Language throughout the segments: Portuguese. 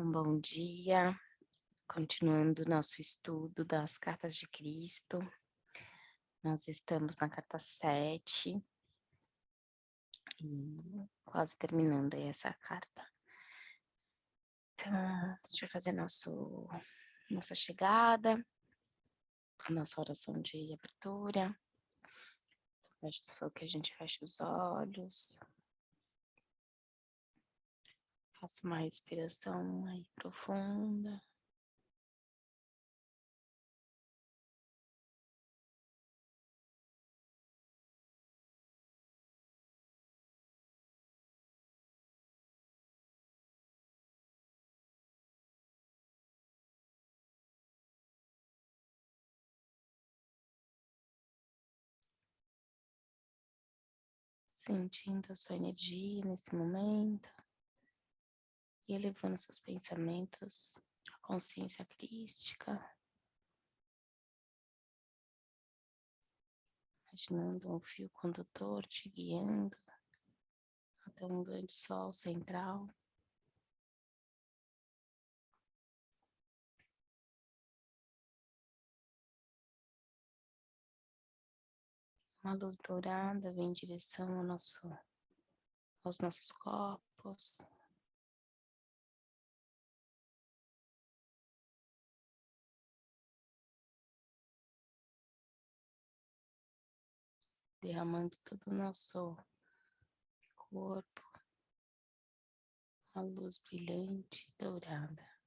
Um bom dia, continuando nosso estudo das cartas de Cristo. Nós estamos na carta 7 e quase terminando aí essa carta. Então, deixa eu fazer nossa chegada, nossa oração de abertura. Peço só que a gente feche os olhos. Faça uma respiração aí profunda. Sentindo a sua energia nesse momento e elevando seus pensamentos à consciência crística, imaginando um fio condutor te guiando até um grande sol central. Uma luz dourada vem em direção aos nossos corpos, derramando todo o nosso corpo, a luz brilhante e dourada.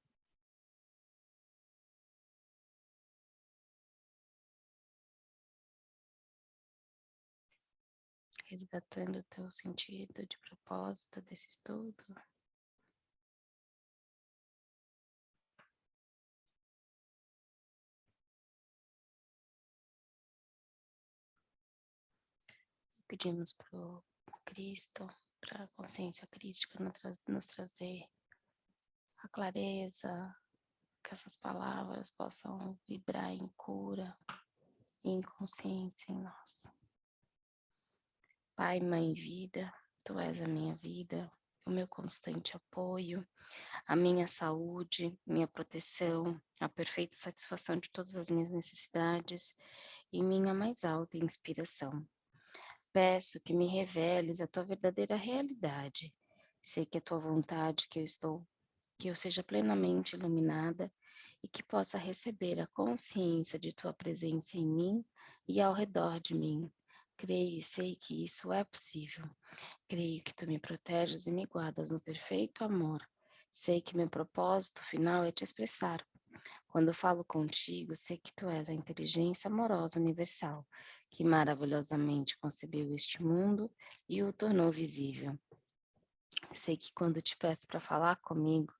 Resgatando o teu sentido de propósito desse estudo. Pedimos para o Cristo, para a consciência crística nos trazer a clareza, que essas palavras possam vibrar em cura e em consciência em nós. Pai, Mãe, Vida, Tu és a minha vida, o meu constante apoio, a minha saúde, minha proteção, a perfeita satisfação de todas as minhas necessidades e minha mais alta inspiração. Peço que me reveles a Tua verdadeira realidade. Sei que é Tua vontade que eu seja plenamente iluminada e que possa receber a consciência de Tua presença em mim e ao redor de mim. Creio e sei que isso é possível. Creio que Tu me proteges e me guardas no perfeito amor. Sei que meu propósito final é Te expressar. Quando falo contigo, sei que Tu és a inteligência amorosa universal, que maravilhosamente concebeu este mundo e o tornou visível. Sei que quando Te peço para falar comigo,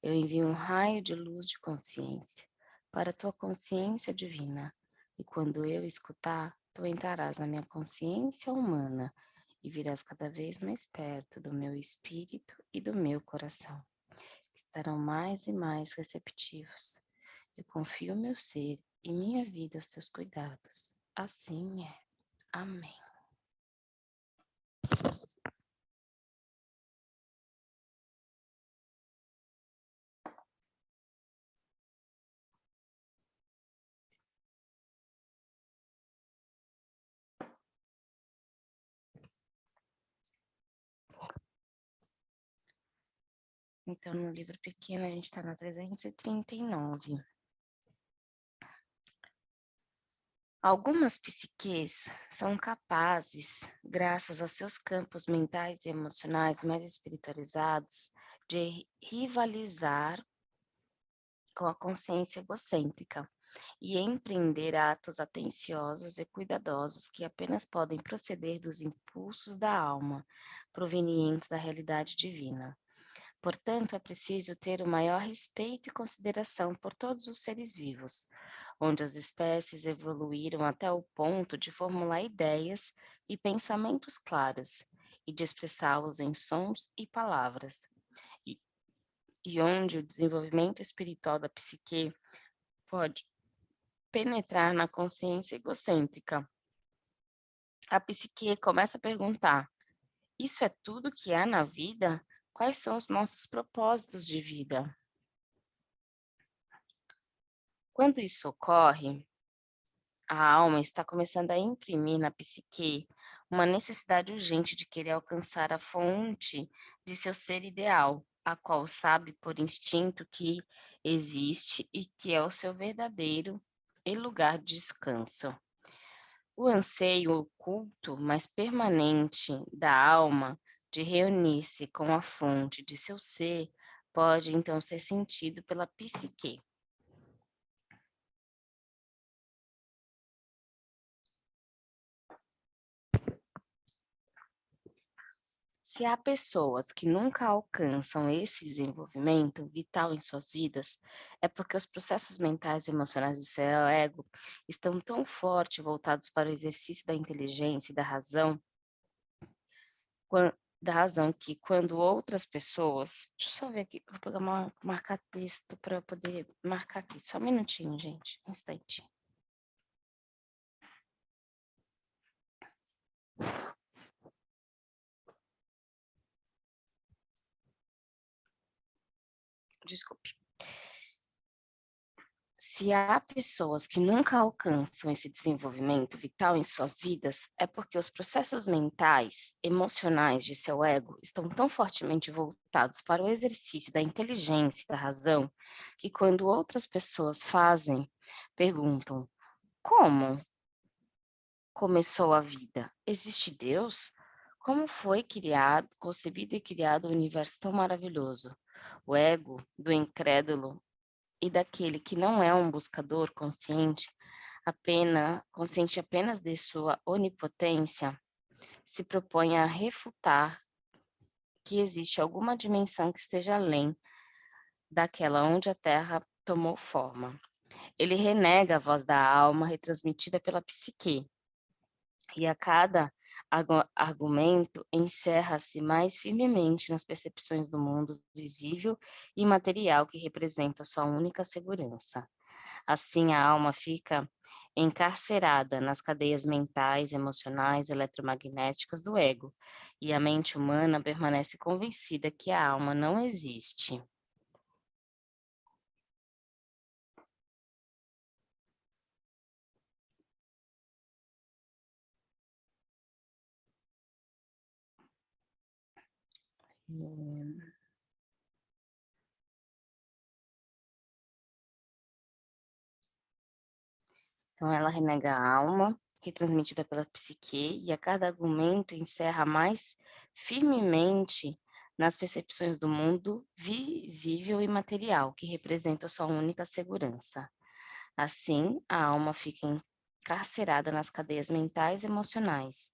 eu envio um raio de luz de consciência para a Tua consciência divina. E quando eu escutar, Tu entrarás na minha consciência humana e virás cada vez mais perto do meu espírito e do meu coração, que estarão mais e mais receptivos. Eu confio meu ser e minha vida aos Teus cuidados. Assim é. Amém. Então, no livro pequeno, a gente está na 339. Algumas psiques são capazes, graças aos seus campos mentais e emocionais mais espiritualizados, de rivalizar com a consciência egocêntrica e empreender atos atenciosos e cuidadosos que apenas podem proceder dos impulsos da alma, provenientes da realidade divina. Portanto, é preciso ter o maior respeito e consideração por todos os seres vivos, onde as espécies evoluíram até o ponto de formular ideias e pensamentos claros e de expressá-los em sons e palavras, e onde o desenvolvimento espiritual da psique pode penetrar na consciência egocêntrica. A psique começa a perguntar: isso é tudo que há na vida? Quais são os nossos propósitos de vida? Quando isso ocorre, a alma está começando a imprimir na psique uma necessidade urgente de querer alcançar a fonte de seu ser ideal, a qual sabe por instinto que existe e que é o seu verdadeiro e lugar de descanso. O anseio oculto, mas permanente da alma de reunir-se com a fonte de seu ser pode então ser sentido pela psique. Se há pessoas que nunca alcançam esse desenvolvimento vital em suas vidas, é porque os processos mentais e emocionais do seu ego estão tão forte voltados para o exercício da inteligência e da razão que quando outras pessoas, deixa eu só ver aqui, vou pegar marcar texto para eu poder marcar aqui, só um minutinho, gente, um instante. Desculpe. Se há pessoas que nunca alcançam esse desenvolvimento vital em suas vidas, é porque os processos mentais, emocionais de seu ego estão tão fortemente voltados para o exercício da inteligência e da razão, que quando outras pessoas perguntam: como começou a vida? Existe Deus? Como foi concebido e criado o universo tão maravilhoso? O ego do incrédulo e daquele que não é um buscador consciente apenas de sua onipotência, se propõe a refutar que existe alguma dimensão que esteja além daquela onde a Terra tomou forma. Ele renega a voz da alma retransmitida pela psique, e a cada argumento encerra-se mais firmemente nas percepções do mundo visível e material que representa sua única segurança. Assim, a alma fica encarcerada nas cadeias mentais, emocionais, eletromagnéticas do ego, e a mente humana permanece convencida que a alma não existe. Então, ela renega a alma, que é transmitida pela psique, e a cada argumento encerra mais firmemente nas percepções do mundo visível e material, que representa sua única segurança. Assim, a alma fica encarcerada nas cadeias mentais e emocionais,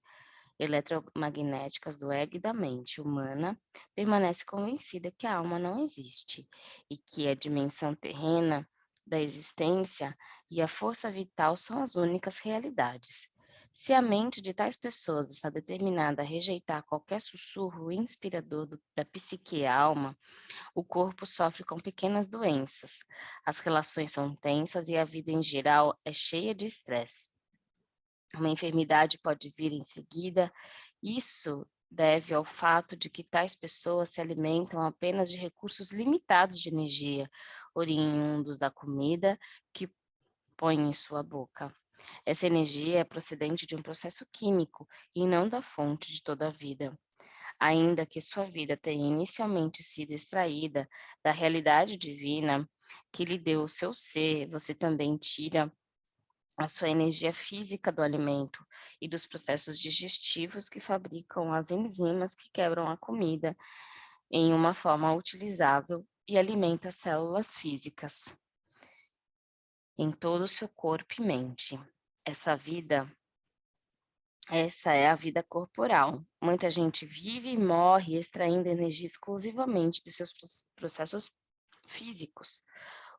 eletromagnéticas do ego e da mente humana, permanece convencida que a alma não existe e que a dimensão terrena da existência e a força vital são as únicas realidades. Se a mente de tais pessoas está determinada a rejeitar qualquer sussurro inspirador da psique e alma, o corpo sofre com pequenas doenças, as relações são tensas e a vida em geral é cheia de estresse. Uma enfermidade pode vir em seguida. Isso deve ao fato de que tais pessoas se alimentam apenas de recursos limitados de energia, oriundos da comida que põem em sua boca. Essa energia é procedente de um processo químico e não da fonte de toda a vida. Ainda que sua vida tenha inicialmente sido extraída da realidade divina que lhe deu o seu ser, você também tira a sua energia física do alimento e dos processos digestivos que fabricam as enzimas que quebram a comida em uma forma utilizável e alimenta as células físicas em todo o seu corpo e mente. Essa vida, essa é a vida corporal. Muita gente vive e morre extraindo energia exclusivamente dos seus processos físicos.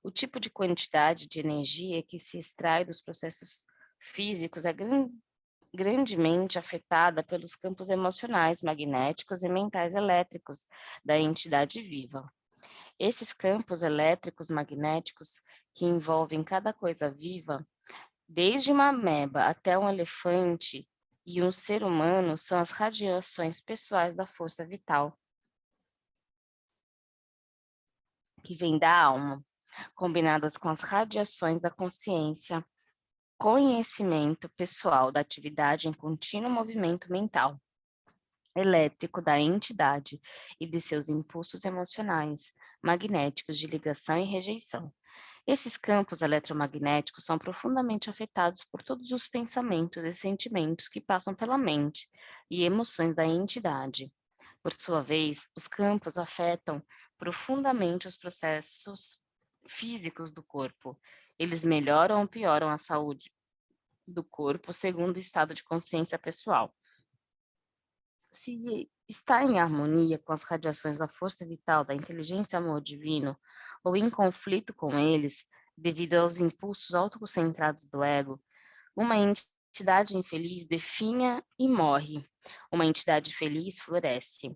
O tipo de quantidade de energia que se extrai dos processos físicos é grandemente afetada pelos campos emocionais, magnéticos e mentais elétricos da entidade viva. Esses campos elétricos magnéticos que envolvem cada coisa viva, desde uma ameba até um elefante e um ser humano, são as radiações pessoais da força vital que vem da alma. combinadas com as radiações da consciência, conhecimento pessoal da atividade em contínuo movimento mental, elétrico da entidade e de seus impulsos emocionais, magnéticos de ligação e rejeição. Esses campos eletromagnéticos são profundamente afetados por todos os pensamentos e sentimentos que passam pela mente e emoções da entidade. Por sua vez, os campos afetam profundamente os processos físicos do corpo. Eles melhoram ou pioram a saúde do corpo segundo o estado de consciência pessoal. Se está em harmonia com as radiações da força vital, da inteligência amor divino, ou em conflito com eles, devido aos impulsos autocentrados do ego, uma entidade infeliz definha e morre. Uma entidade feliz floresce.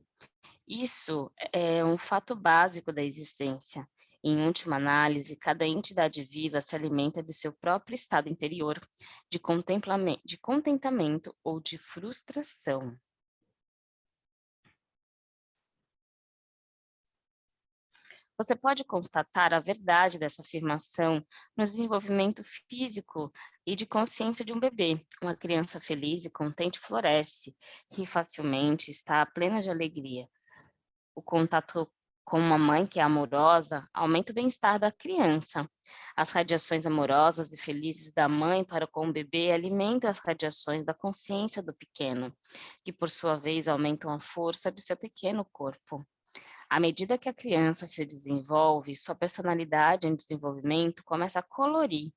Isso é um fato básico da existência. Em última análise, cada entidade viva se alimenta de seu próprio estado interior, de contentamento ou de frustração. Você pode constatar a verdade dessa afirmação no desenvolvimento físico e de consciência de um bebê. Uma criança feliz e contente floresce, ri facilmente, está plena de alegria. O contato com uma mãe que é amorosa aumenta o bem-estar da criança. As radiações amorosas e felizes da mãe para com o bebê alimentam as radiações da consciência do pequeno, que por sua vez aumentam a força de seu pequeno corpo. À medida que a criança se desenvolve, sua personalidade em desenvolvimento começa a colorir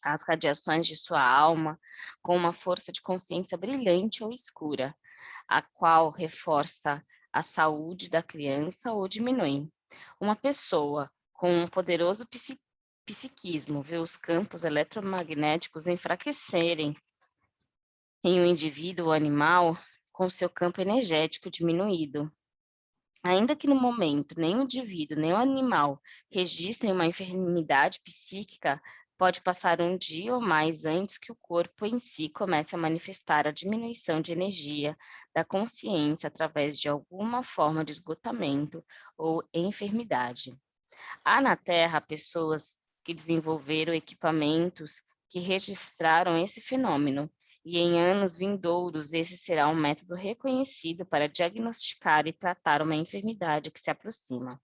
as radiações de sua alma com uma força de consciência brilhante ou escura, a qual reforça a saúde da criança ou diminui. Uma pessoa com um poderoso psiquismo vê os campos eletromagnéticos enfraquecerem em um indivíduo ou animal com seu campo energético diminuído. Ainda que no momento nem o indivíduo nem o animal registrem uma enfermidade psíquica, pode passar um dia ou mais antes que o corpo em si comece a manifestar a diminuição de energia da consciência através de alguma forma de esgotamento ou enfermidade. Há na Terra pessoas que desenvolveram equipamentos que registraram esse fenômeno, e em anos vindouros esse será um método reconhecido para diagnosticar e tratar uma enfermidade que se aproxima.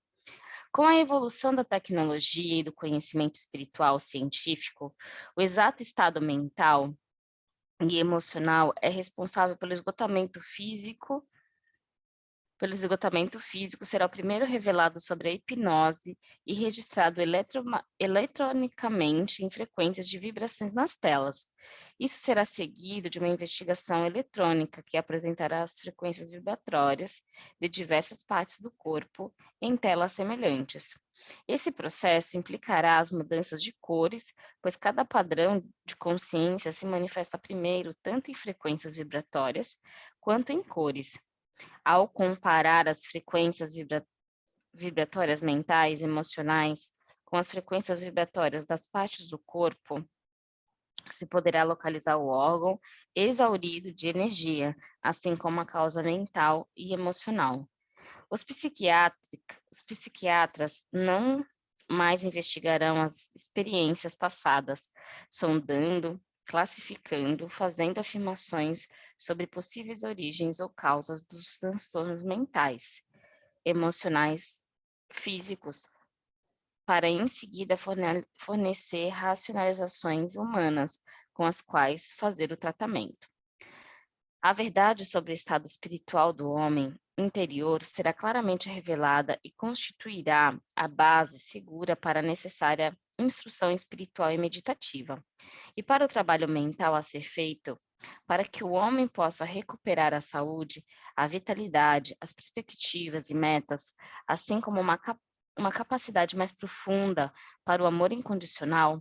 Com a evolução da tecnologia e do conhecimento espiritual científico, o exato estado mental e emocional é responsável pelo esgotamento físico, será o primeiro revelado sobre a hipnose e registrado eletronicamente em frequências de vibrações nas telas. Isso será seguido de uma investigação eletrônica que apresentará as frequências vibratórias de diversas partes do corpo em telas semelhantes. Esse processo implicará as mudanças de cores, pois cada padrão de consciência se manifesta primeiro tanto em frequências vibratórias quanto em cores. Ao comparar as frequências vibratórias mentais, emocionais, com as frequências vibratórias das partes do corpo, se poderá localizar o órgão exaurido de energia, assim como a causa mental e emocional. Os psiquiatras não mais investigarão as experiências passadas, sondando, classificando, fazendo afirmações sobre possíveis origens ou causas dos transtornos mentais, emocionais, físicos, para em seguida fornecer racionalizações humanas com as quais fazer o tratamento. A verdade sobre o estado espiritual do homem interior será claramente revelada e constituirá a base segura para a necessária instrução espiritual e meditativa. E para o trabalho mental a ser feito, para que o homem possa recuperar a saúde, a vitalidade, as perspectivas e metas, assim como uma capacidade mais profunda para o amor incondicional,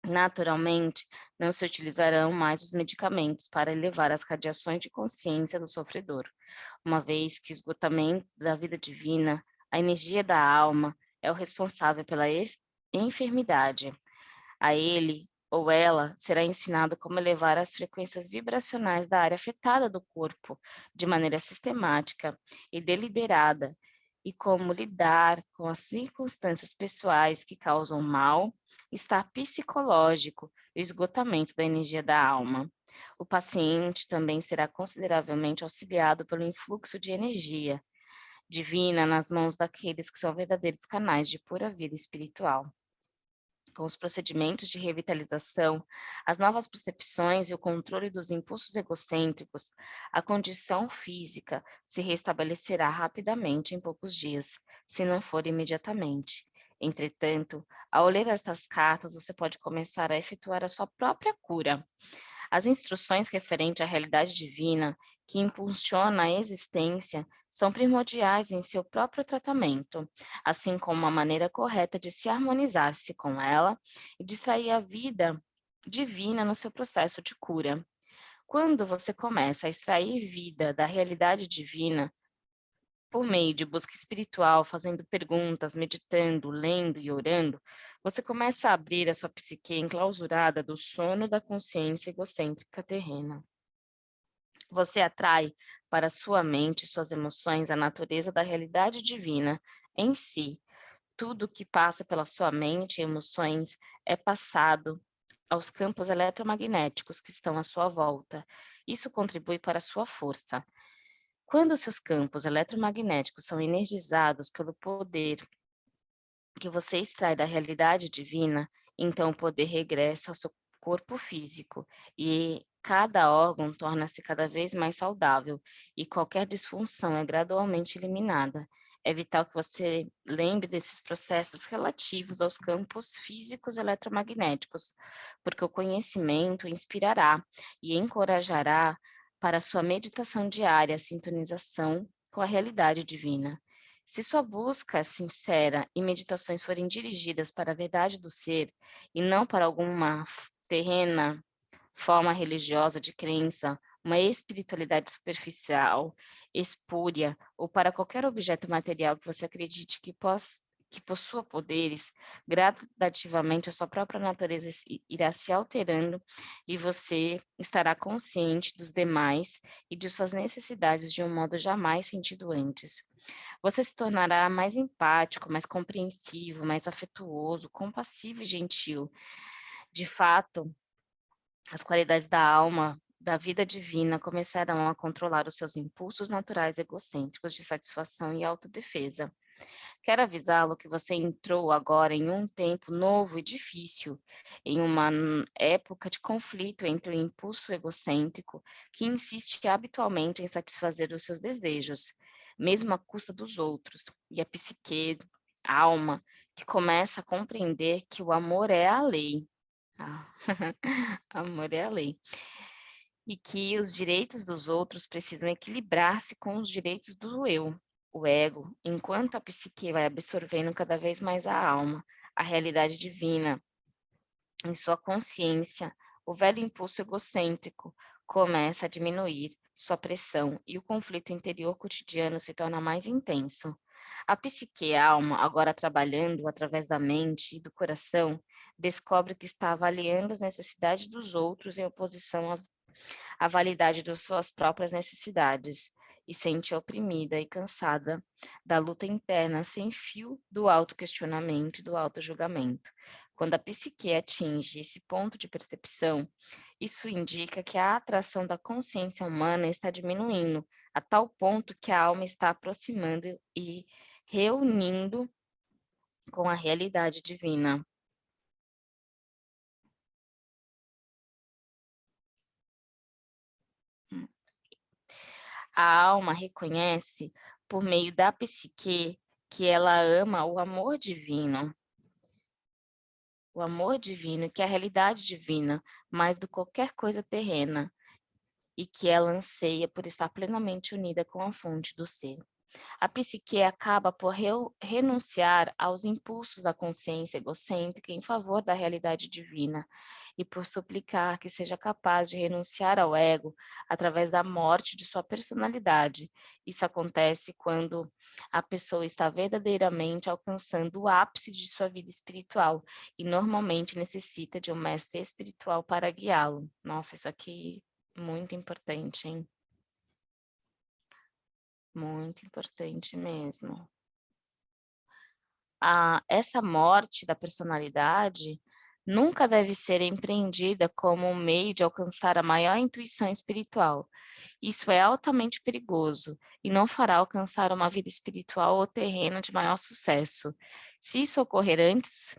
naturalmente, não se utilizarão mais os medicamentos para elevar as radiações de consciência do sofredor, uma vez que o esgotamento da vida divina, a energia da alma, é o responsável pela enfermidade. A ele ou ela será ensinado como elevar as frequências vibracionais da área afetada do corpo de maneira sistemática e deliberada, e como lidar com as circunstâncias pessoais que causam mal-estar psicológico e o esgotamento da energia da alma. O paciente também será consideravelmente auxiliado pelo influxo de energia divina nas mãos daqueles que são verdadeiros canais de pura vida espiritual. Com os procedimentos de revitalização, as novas percepções e o controle dos impulsos egocêntricos, a condição física se restabelecerá rapidamente em poucos dias, se não for imediatamente. Entretanto, ao ler estas cartas, você pode começar a efetuar a sua própria cura. As instruções referentes à realidade divina, que impulsiona a existência, são primordiais em seu próprio tratamento, assim como a maneira correta de se harmonizar-se com ela e distrair a vida divina no seu processo de cura. Quando você começa a extrair vida da realidade divina, por meio de busca espiritual, fazendo perguntas, meditando, lendo e orando, você começa a abrir a sua psique enclausurada do sono da consciência egocêntrica terrena. Você atrai para sua mente e suas emoções a natureza da realidade divina em si. Tudo que passa pela sua mente e emoções é passado aos campos eletromagnéticos que estão à sua volta. Isso contribui para a sua força. Quando seus campos eletromagnéticos são energizados pelo poder que você extrai da realidade divina, então o poder regressa ao seu corpo físico e cada órgão torna-se cada vez mais saudável e qualquer disfunção é gradualmente eliminada. É vital que você lembre desses processos relativos aos campos físicos eletromagnéticos, porque o conhecimento inspirará e encorajará para a sua meditação diária a sintonização com a realidade divina. Se sua busca é sincera e meditações forem dirigidas para a verdade do ser e não para alguma terrena forma religiosa de crença, uma espiritualidade superficial, espúria, ou para qualquer objeto material que você acredite que possua poderes, gradativamente a sua própria natureza irá se alterando e você estará consciente dos demais e de suas necessidades de um modo jamais sentido antes. Você se tornará mais empático, mais compreensivo, mais afetuoso, compassivo e gentil. De fato, as qualidades da alma, da vida divina, começarão a controlar os seus impulsos naturais egocêntricos de satisfação e autodefesa. Quero avisá-lo que você entrou agora em um tempo novo e difícil, em uma época de conflito entre o impulso egocêntrico, que insiste habitualmente em satisfazer os seus desejos, mesmo à custa dos outros, e a psique, a alma, que começa a compreender que o amor é a lei. Ah, amor é a lei. E que os direitos dos outros precisam equilibrar-se com os direitos do eu, o ego, enquanto a psique vai absorvendo cada vez mais a alma, a realidade divina, em sua consciência, o velho impulso egocêntrico começa a diminuir sua pressão e o conflito interior cotidiano se torna mais intenso. A psique, a alma, agora trabalhando através da mente e do coração, descobre que está avaliando as necessidades dos outros em oposição à validade de suas próprias necessidades e sente oprimida e cansada da luta interna sem fio do autoquestionamento e do autojulgamento. Quando a psique atinge esse ponto de percepção, isso indica que a atração da consciência humana está diminuindo, a tal ponto que a alma está aproximando e reunindo com a realidade divina. A alma reconhece, por meio da psique, que ela ama o amor divino, que é a realidade divina, mais do que qualquer coisa terrena, e que ela anseia por estar plenamente unida com a fonte do ser. A psique acaba por renunciar aos impulsos da consciência egocêntrica em favor da realidade divina e por suplicar que seja capaz de renunciar ao ego através da morte de sua personalidade. Isso acontece quando a pessoa está verdadeiramente alcançando o ápice de sua vida espiritual e normalmente necessita de um mestre espiritual para guiá-lo. Nossa, isso aqui é muito importante, hein? Muito importante mesmo. essa morte da personalidade nunca deve ser empreendida como um meio de alcançar a maior intuição espiritual. Isso é altamente perigoso e não fará alcançar uma vida espiritual ou terrena de maior sucesso. Se isso ocorrer antes,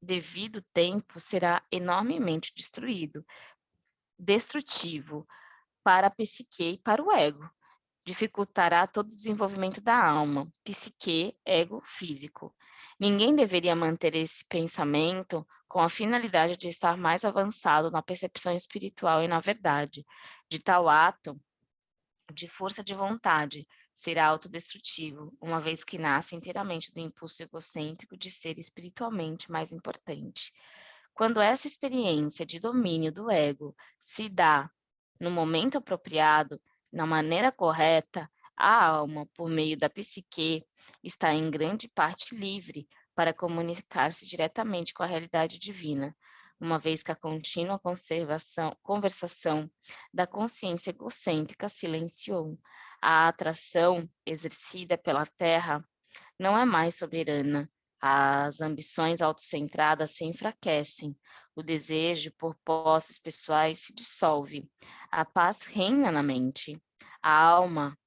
devido tempo, será enormemente destrutivo para a psique e para o ego. Dificultará todo o desenvolvimento da alma, psique, ego, físico. Ninguém deveria manter esse pensamento com a finalidade de estar mais avançado na percepção espiritual e na verdade. De tal ato, de força de vontade, será autodestrutivo, uma vez que nasce inteiramente do impulso egocêntrico de ser espiritualmente mais importante. Quando essa experiência de domínio do ego se dá no momento apropriado, na maneira correta, a alma, por meio da psique, está em grande parte livre para comunicar-se diretamente com a realidade divina, uma vez que a contínua conversação da consciência egocêntrica silenciou. A atração exercida pela Terra não é mais soberana. As ambições autocentradas se enfraquecem. O desejo por posses pessoais se dissolve. A paz reina na mente. A alma,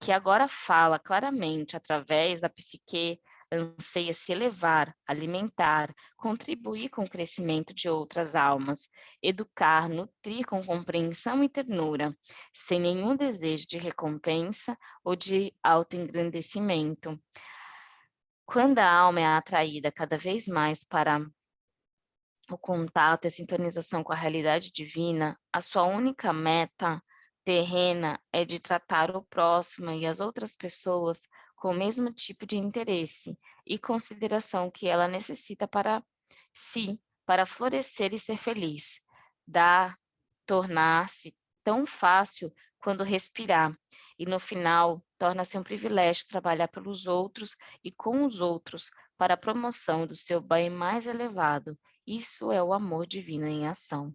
que agora fala claramente através da psique, anseia se elevar, alimentar, contribuir com o crescimento de outras almas, educar, nutrir com compreensão e ternura, sem nenhum desejo de recompensa ou de autoengrandecimento. Quando a alma é atraída cada vez mais para o contato e a sintonização com a realidade divina, a sua única meta terrena é de tratar o próximo e as outras pessoas com o mesmo tipo de interesse e consideração que ela necessita para si, para florescer e ser feliz. Tornar-se tão fácil quando respirar, e no final torna-se um privilégio trabalhar pelos outros e com os outros para a promoção do seu bem mais elevado. Isso é o amor divino em ação.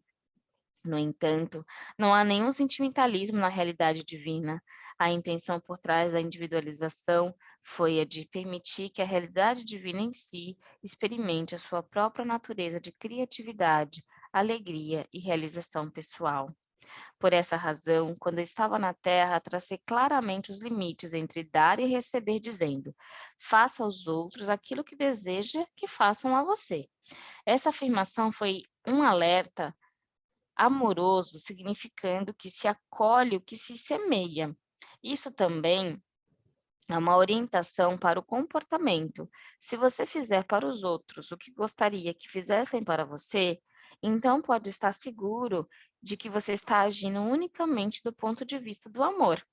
No entanto, não há nenhum sentimentalismo na realidade divina. A intenção por trás da individualização foi a de permitir que a realidade divina em si experimente a sua própria natureza de criatividade, alegria e realização pessoal. Por essa razão, quando eu estava na Terra, tracei claramente os limites entre dar e receber, dizendo: faça aos outros aquilo que deseja que façam a você. Essa afirmação foi um alerta amoroso, significando que se acolhe o que se semeia. Isso também é uma orientação para o comportamento. Se você fizer para os outros o que gostaria que fizessem para você, então pode estar seguro de que você está agindo unicamente do ponto de vista do amor.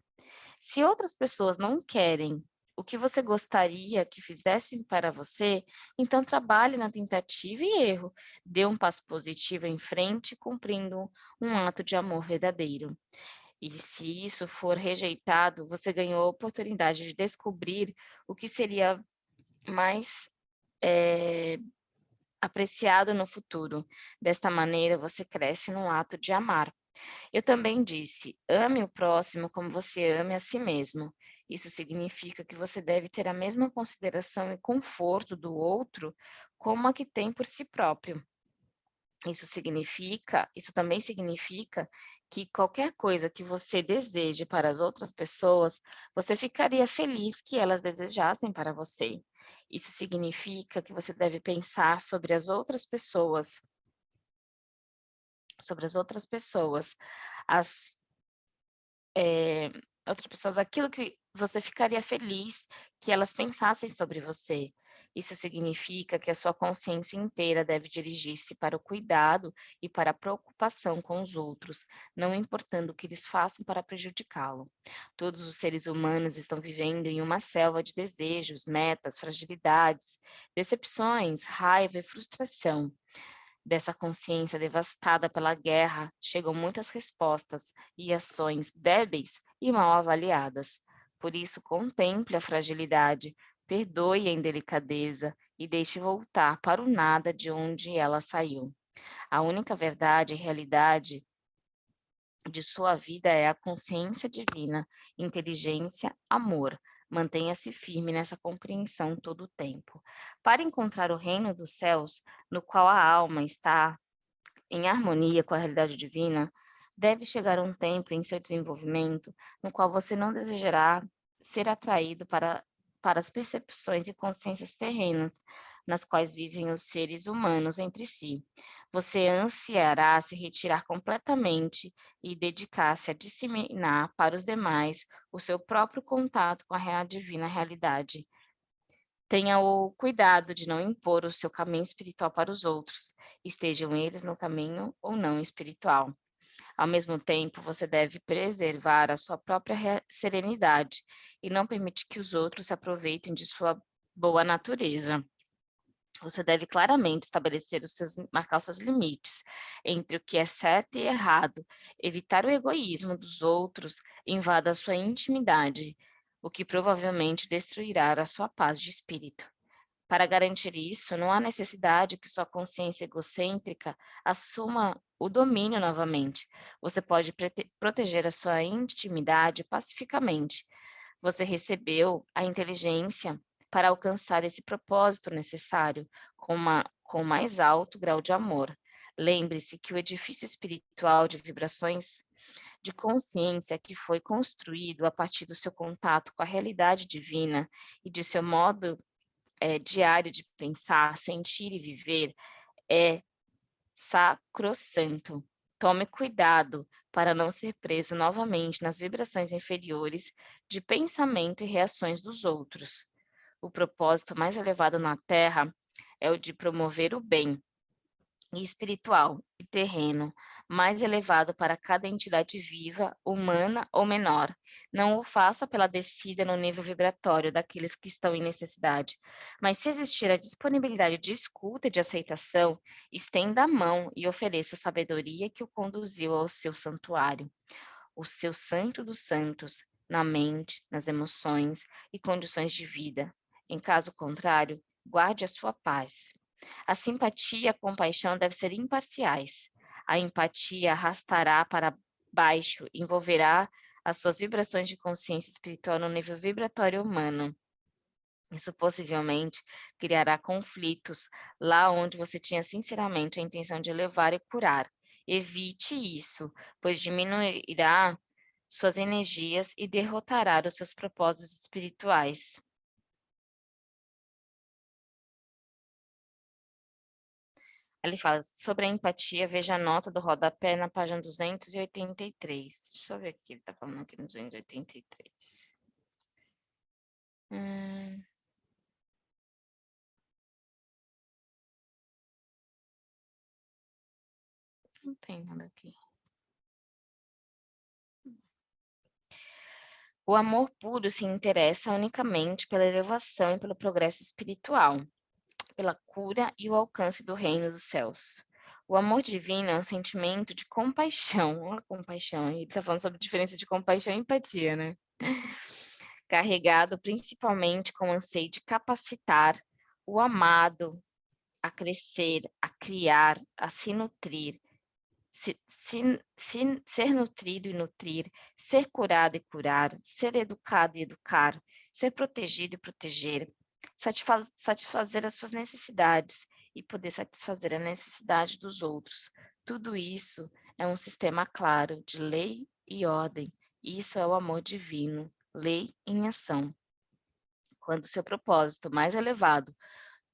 Se outras pessoas não querem o que você gostaria que fizessem para você, então trabalhe na tentativa e erro. Dê um passo positivo em frente, cumprindo um ato de amor verdadeiro. E se isso for rejeitado, você ganhou a oportunidade de descobrir o que seria mais apreciado no futuro. Desta maneira, você cresce no ato de amar. Eu também disse: ame o próximo como você ame a si mesmo. Isso significa que você deve ter a mesma consideração e conforto do outro como a que tem por si próprio. Isso também significa que qualquer coisa que você deseje para as outras pessoas, você ficaria feliz que elas desejassem para você. Isso significa que você deve pensar sobre as outras pessoas, as outras pessoas, aquilo que você ficaria feliz que elas pensassem sobre você. Isso significa que a sua consciência inteira deve dirigir-se para o cuidado e para a preocupação com os outros, não importando o que eles façam para prejudicá-lo. Todos os seres humanos estão vivendo em uma selva de desejos, metas, fragilidades, decepções, raiva e frustração. Dessa consciência devastada pela guerra, chegam muitas respostas e ações débeis e mal avaliadas. Por isso, contemple a fragilidade, perdoe a indelicadeza e deixe voltar para o nada de onde ela saiu. A única verdade e realidade de sua vida é a consciência divina, inteligência, amor. Mantenha-se firme nessa compreensão todo o tempo. Para encontrar o reino dos céus, no qual a alma está em harmonia com a realidade divina, deve chegar um tempo em seu desenvolvimento no qual você não desejará ser atraído para as percepções e consciências terrenas nas quais vivem os seres humanos entre si. Você ansiará se retirar completamente e dedicar-se a disseminar para os demais o seu próprio contato com a real divina realidade. Tenha o cuidado de não impor o seu caminho espiritual para os outros, estejam eles no caminho ou não espiritual. Ao mesmo tempo, você deve preservar a sua própria serenidade e não permitir que os outros se aproveitem de sua boa natureza. Você deve claramente estabelecer marcar os seus limites entre o que é certo e errado, evitar o egoísmo dos outros, invada a sua intimidade, o que provavelmente destruirá a sua paz de espírito. Para garantir isso, não há necessidade que sua consciência egocêntrica assuma o domínio novamente. Você pode proteger a sua intimidade pacificamente. Você recebeu a inteligência para alcançar esse propósito necessário com mais alto grau de amor. Lembre-se que o edifício espiritual de vibrações de consciência que foi construído a partir do seu contato com a realidade divina e de seu modo diário de pensar, sentir e viver é sacrossanto. Tome cuidado para não ser preso novamente nas vibrações inferiores de pensamento e reações dos outros. O propósito mais elevado na Terra é o de promover o bem, e espiritual e terreno, mais elevado para cada entidade viva, humana ou menor. Não o faça pela descida no nível vibratório daqueles que estão em necessidade, mas se existir a disponibilidade de escuta e de aceitação, estenda a mão e ofereça a sabedoria que o conduziu ao seu santuário, o seu santo dos santos, na mente, nas emoções e condições de vida. Em caso contrário, guarde a sua paz. A simpatia e a compaixão devem ser imparciais. A empatia arrastará para baixo, envolverá as suas vibrações de consciência espiritual no nível vibratório humano. Isso possivelmente criará conflitos lá onde você tinha sinceramente a intenção de elevar e curar. Evite isso, pois diminuirá suas energias e derrotará os seus propósitos espirituais. Ele fala, sobre a empatia, veja a nota do rodapé na página 283. Deixa eu ver o que ele está falando aqui no 283. Não tem nada aqui. O amor puro se interessa unicamente pela elevação e pelo progresso espiritual, pela cura e o alcance do reino dos céus. O amor divino é um sentimento de compaixão. Olha a compaixão. Ele está falando sobre a diferença de compaixão e empatia, né? Carregado principalmente com o anseio de capacitar o amado a crescer, a criar, a se nutrir, ser nutrido e nutrir, ser curado e curar, ser educado e educar, ser protegido e proteger, satisfazer as suas necessidades e poder satisfazer a necessidade dos outros. Tudo isso é um sistema claro de lei e ordem. Isso é o amor divino, lei em ação. Quando seu propósito mais elevado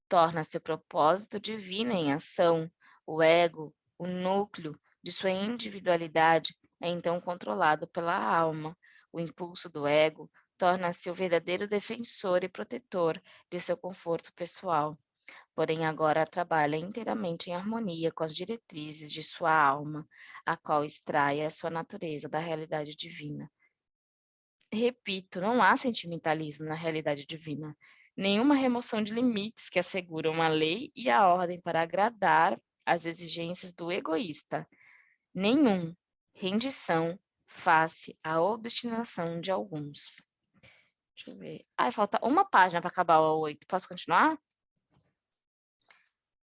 torna seu propósito divino em ação, o ego, o núcleo de sua individualidade, é então controlado pela alma. O impulso do ego torna-se o verdadeiro defensor e protetor de seu conforto pessoal. Porém, agora trabalha inteiramente em harmonia com as diretrizes de sua alma, a qual extrai a sua natureza da realidade divina. Repito, não há sentimentalismo na realidade divina. Nenhuma remoção de limites que asseguram a lei e a ordem para agradar às exigências do egoísta. Nenhum rendição face à obstinação de alguns. Deixa eu ver. Falta uma página para acabar o 8. Posso continuar?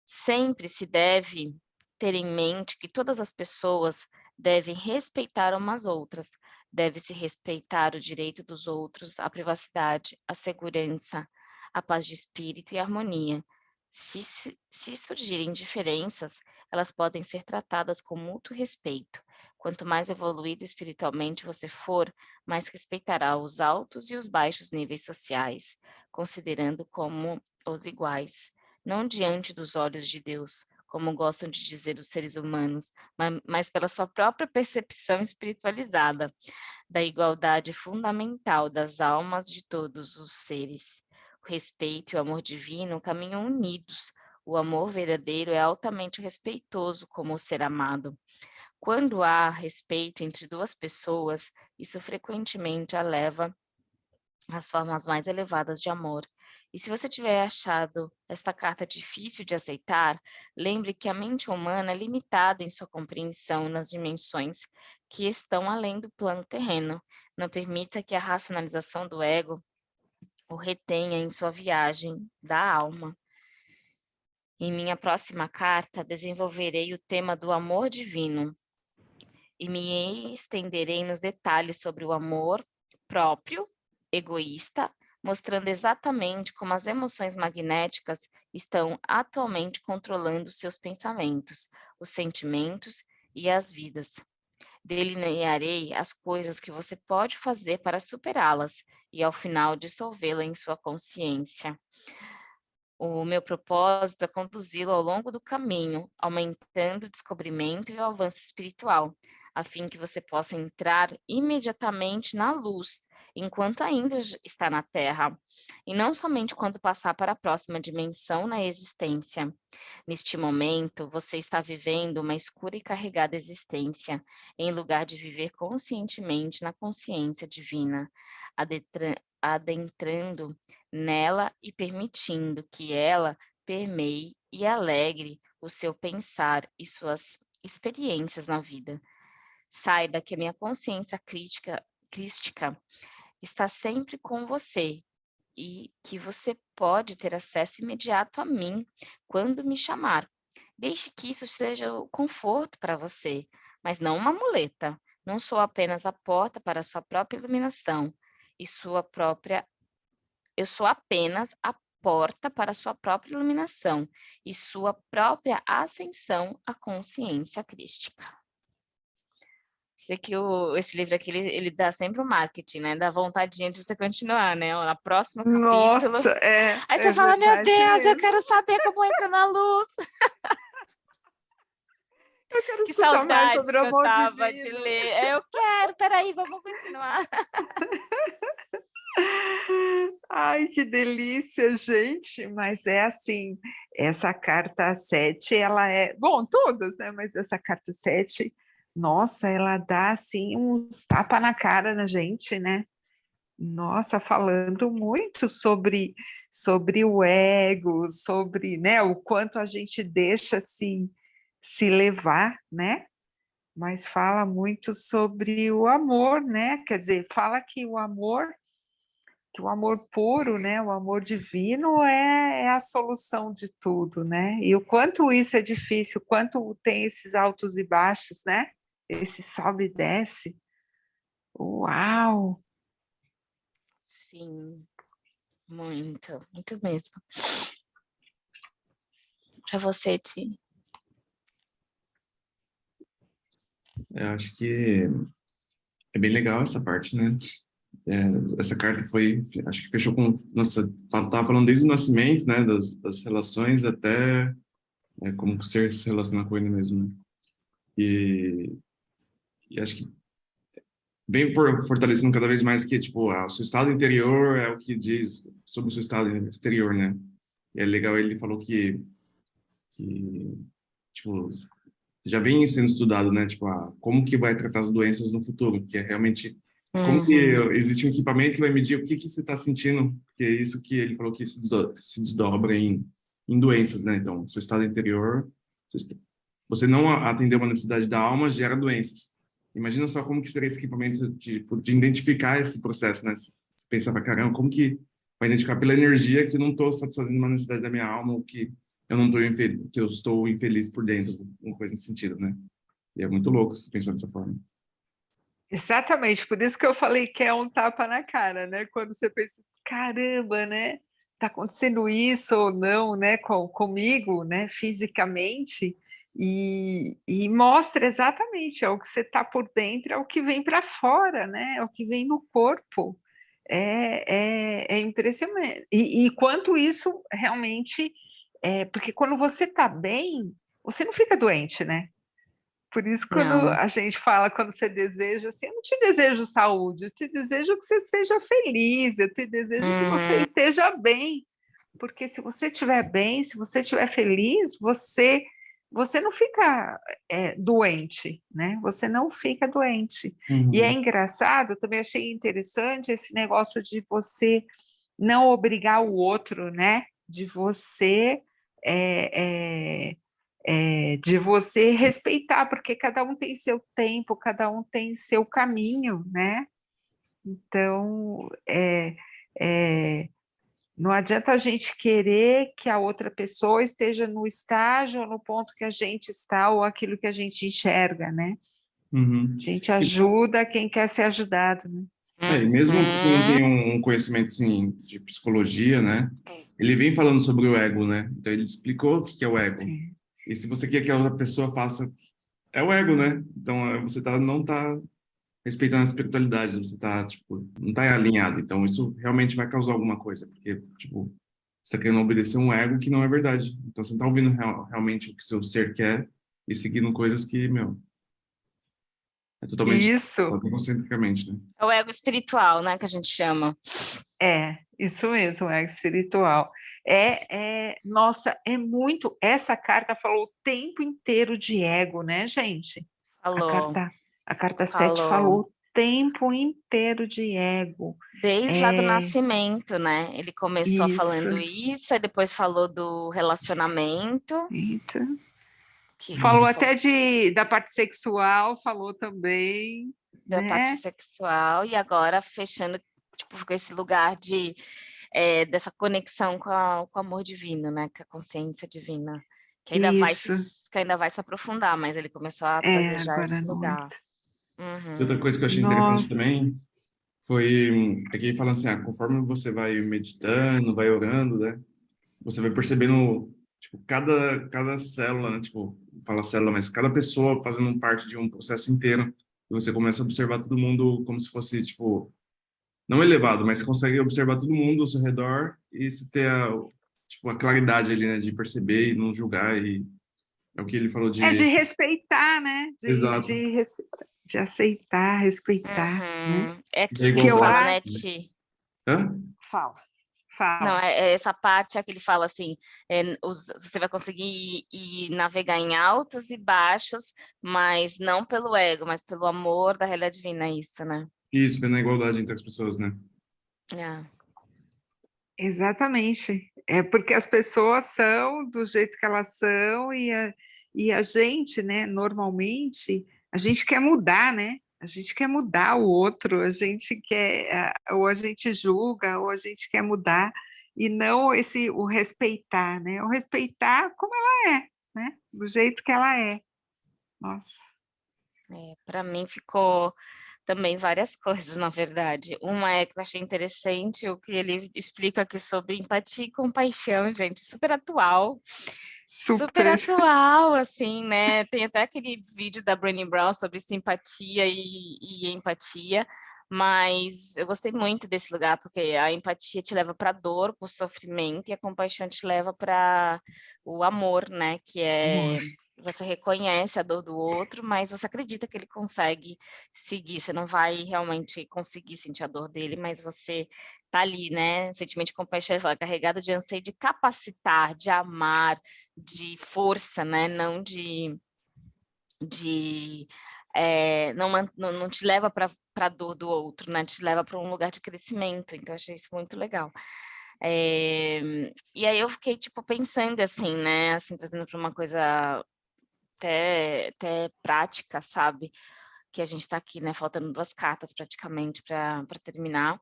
Sempre se deve ter em mente que todas as pessoas devem respeitar umas outras. Deve-se respeitar o direito dos outros, a privacidade, a segurança, a paz de espírito e a harmonia. Se surgirem diferenças, elas podem ser tratadas com mútuo respeito. Quanto mais evoluído espiritualmente você for, mais respeitará os altos e os baixos níveis sociais, considerando como os iguais, não diante dos olhos de Deus, como gostam de dizer os seres humanos, mas pela sua própria percepção espiritualizada da igualdade fundamental das almas de todos os seres. O respeito e o amor divino caminham unidos. O amor verdadeiro é altamente respeitoso como o ser amado. Quando há respeito entre duas pessoas, isso frequentemente a leva às formas mais elevadas de amor. E se você tiver achado esta carta difícil de aceitar, lembre que a mente humana é limitada em sua compreensão nas dimensões que estão além do plano terreno. Não permita que a racionalização do ego o retenha em sua viagem da alma. Em minha próxima carta, desenvolverei o tema do amor divino e me estenderei nos detalhes sobre o amor próprio, egoísta, mostrando exatamente como as emoções magnéticas estão atualmente controlando seus pensamentos, os sentimentos e as vidas. Delinearei as coisas que você pode fazer para superá-las e, ao final, dissolvê-la em sua consciência. O meu propósito é conduzi-lo ao longo do caminho, aumentando o descobrimento e o avanço espiritual, a fim que você possa entrar imediatamente na luz, enquanto ainda está na Terra, e não somente quando passar para a próxima dimensão na existência. Neste momento, você está vivendo uma escura e carregada existência, em lugar de viver conscientemente na consciência divina, adentrando nela e permitindo que ela permeie e alegre o seu pensar e suas experiências na vida. Saiba que a minha consciência crística está sempre com você e que você pode ter acesso imediato a mim quando me chamar. Deixe que isso seja o conforto para você, mas não uma muleta. Não sou apenas a porta para a sua própria iluminação e eu sou apenas a porta para a sua própria iluminação e sua própria ascensão à consciência crística. Sei que esse livro aqui, ele dá sempre o marketing, né? Dá vontadinha de você continuar, né? No próximo capítulo. Nossa, Aí é você fala, meu verdade Deus, eu mesmo. quero saber como entra na luz. Eu quero Que escutar mais saudade sobre o que eu amor tava de divino. ler. Eu quero, peraí, vamos continuar. Ai, que delícia, gente. Mas é assim, essa carta 7, ela é... Bom, todas, né? Mas essa carta 7, nossa, ela dá, assim, uns tapa na cara na gente, né? Nossa, falando muito sobre o ego, sobre, né, o quanto a gente deixa se levar, né? Mas fala muito sobre o amor, né? Quer dizer, fala que o amor puro, né, o amor divino é a solução de tudo, né? E o quanto isso é difícil, o quanto tem esses altos e baixos, né? Esse sobe e desce. Uau! Sim, muito, muito mesmo. Para você, Ti. Eu acho que é bem legal essa parte, né? Essa carta foi, acho que fechou com, nossa, tava falando desde o nascimento, né? Das relações até como o ser se relaciona com ele mesmo, né? E, e acho que vem fortalecendo cada vez mais que, tipo, o seu estado interior é o que diz sobre o seu estado exterior, né? E é legal, ele falou que tipo, já vem sendo estudado, né? Tipo, como que vai tratar as doenças no futuro, que é realmente como que existe um equipamento que vai medir o que que você está sentindo, que é isso que ele falou que se desdobra em doenças, né? Então, seu estado interior, você não atender uma necessidade da alma gera doenças. Imagina só como que seria esse equipamento de identificar esse processo, né? Você pensava, caramba, como que vai identificar pela energia que eu não estou satisfazendo uma necessidade da minha alma, ou que eu não estou infeliz, que eu estou infeliz por dentro, uma coisa nesse sentido, né? E é muito louco se pensar dessa forma. Exatamente, por isso que eu falei que é um tapa na cara, né? Quando você pensa, caramba, né? Tá acontecendo isso ou não, né? Comigo, né? Fisicamente, e mostra exatamente, é o que você tá por dentro, é o que vem para fora, né? É o que vem no corpo. É impressionante. E quanto isso realmente porque quando você tá bem, você não fica doente, né? Por isso, quando Não. a gente fala, quando você deseja, assim, eu não te desejo saúde, eu te desejo que você seja feliz, eu te desejo que você Uhum. esteja bem, porque se você estiver bem, se você estiver feliz, você não fica doente, né? Você não fica doente. E é Uhum. engraçado, também achei interessante esse negócio de você não obrigar o outro, né? De você de você respeitar, porque cada um tem seu tempo, cada um tem seu caminho, né? Então, não adianta a gente querer que a outra pessoa esteja no estágio ou no ponto que a gente está, ou aquilo que a gente enxerga, né? Uhum. A gente ajuda quem quer ser ajudado, né? E mesmo quem não Uhum. tem um conhecimento assim de psicologia, né? Ele vem falando sobre o ego, né? Então ele explicou o que é o ego. Sim. E se você quer que a outra pessoa faça, é o ego, né? Então você não tá respeitando a espiritualidade, você tá tipo, não tá alinhado. Então isso realmente vai causar alguma coisa, porque tipo, você tá querendo obedecer um ego que não é verdade. Então você não tá ouvindo realmente o que seu ser quer e seguindo coisas que, meu, é totalmente Isso, egocentricamente, né? É o ego espiritual, né, que a gente chama. isso mesmo, é espiritual. Nossa, é muito. Essa carta falou o tempo inteiro de ego, né, gente? A Falou, carta, a carta 7 falou falou. o tempo inteiro de ego. Desde lá do É nascimento, né? Ele começou isso. falando isso, e depois falou do relacionamento, Então, que falou ele até falou da parte sexual, falou também, da parte né? sexual, e agora fechando, tipo, com esse lugar de dessa conexão com o amor divino, né? Com a consciência divina. Isso. Que ainda vai se aprofundar, mas ele começou a trazer já Agora à esse lugar. noite. E outra Uhum. coisa que eu achei interessante Nossa. também foi é que ele fala assim, conforme você vai meditando, vai orando, né? Você vai percebendo, tipo, cada célula, né? Tipo, fala célula, mas cada pessoa fazendo parte de um processo inteiro. E você começa a observar todo mundo como se fosse, tipo, não elevado, mas você consegue observar todo mundo ao seu redor e se ter tipo, a claridade ali, né? De perceber e não julgar. E é o que ele falou É de de... respeitar, né? Exato. De aceitar, respeitar, né? Uhum. É Da aqui que Que ele eu fala, igualdade. né, Né? Ti? Hã? fala, Não, fala. essa parte é que ele fala assim, você vai conseguir ir navegar em altos e baixos, mas não pelo ego, mas pelo amor da realidade divina, é isso, né? Isso, vendo a igualdade entre as pessoas, né? É. Exatamente. É porque as pessoas são do jeito que elas são e a gente, né, normalmente, a gente quer mudar, né? A gente quer mudar o outro, a gente quer, ou a gente julga, ou a gente quer mudar, e não o respeitar, né? O respeitar como ela é, né? Do jeito que ela é. Nossa. Para mim ficou também várias coisas, na verdade. Uma é que eu achei interessante o que ele explica aqui sobre empatia e compaixão, gente, super Super. atual, assim, né? Tem até aquele vídeo da Brené Brown sobre simpatia e empatia, mas eu gostei muito desse lugar, porque a empatia te leva para a dor, para o sofrimento, e a compaixão te leva para o amor, né? Que Amor. é você reconhece a dor do outro, mas você acredita que ele consegue seguir. Você não vai realmente conseguir sentir a dor dele, mas você tá ali, né? Sentimento de compaixão, carregado de anseio de capacitar, de amar, de força, né? Não de não te leva para a dor do outro, né? Te leva para um lugar de crescimento. Então, eu achei isso muito legal. E aí eu fiquei, tipo, pensando assim, né? Assim, trazendo para uma coisa até prática, sabe? Que a gente está aqui, né? Faltando 2 cartas praticamente para terminar.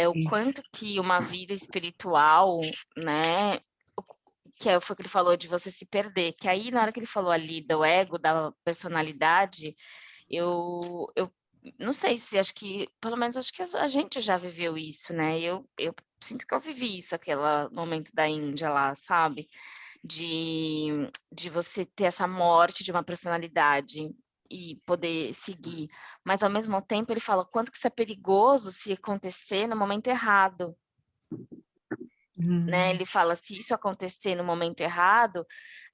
O Isso. quanto que uma vida espiritual, né? foi o que ele falou de você se perder, que aí na hora que ele falou ali do ego, da personalidade, eu não sei se acho que, pelo menos acho que a gente já viveu isso, né? Eu sinto que eu vivi isso, aquele momento da Índia lá, sabe? De você ter essa morte de uma personalidade e poder seguir. Mas, ao mesmo tempo, ele fala quanto que isso é perigoso se acontecer no momento errado, né? Ele fala, se isso acontecer no momento errado,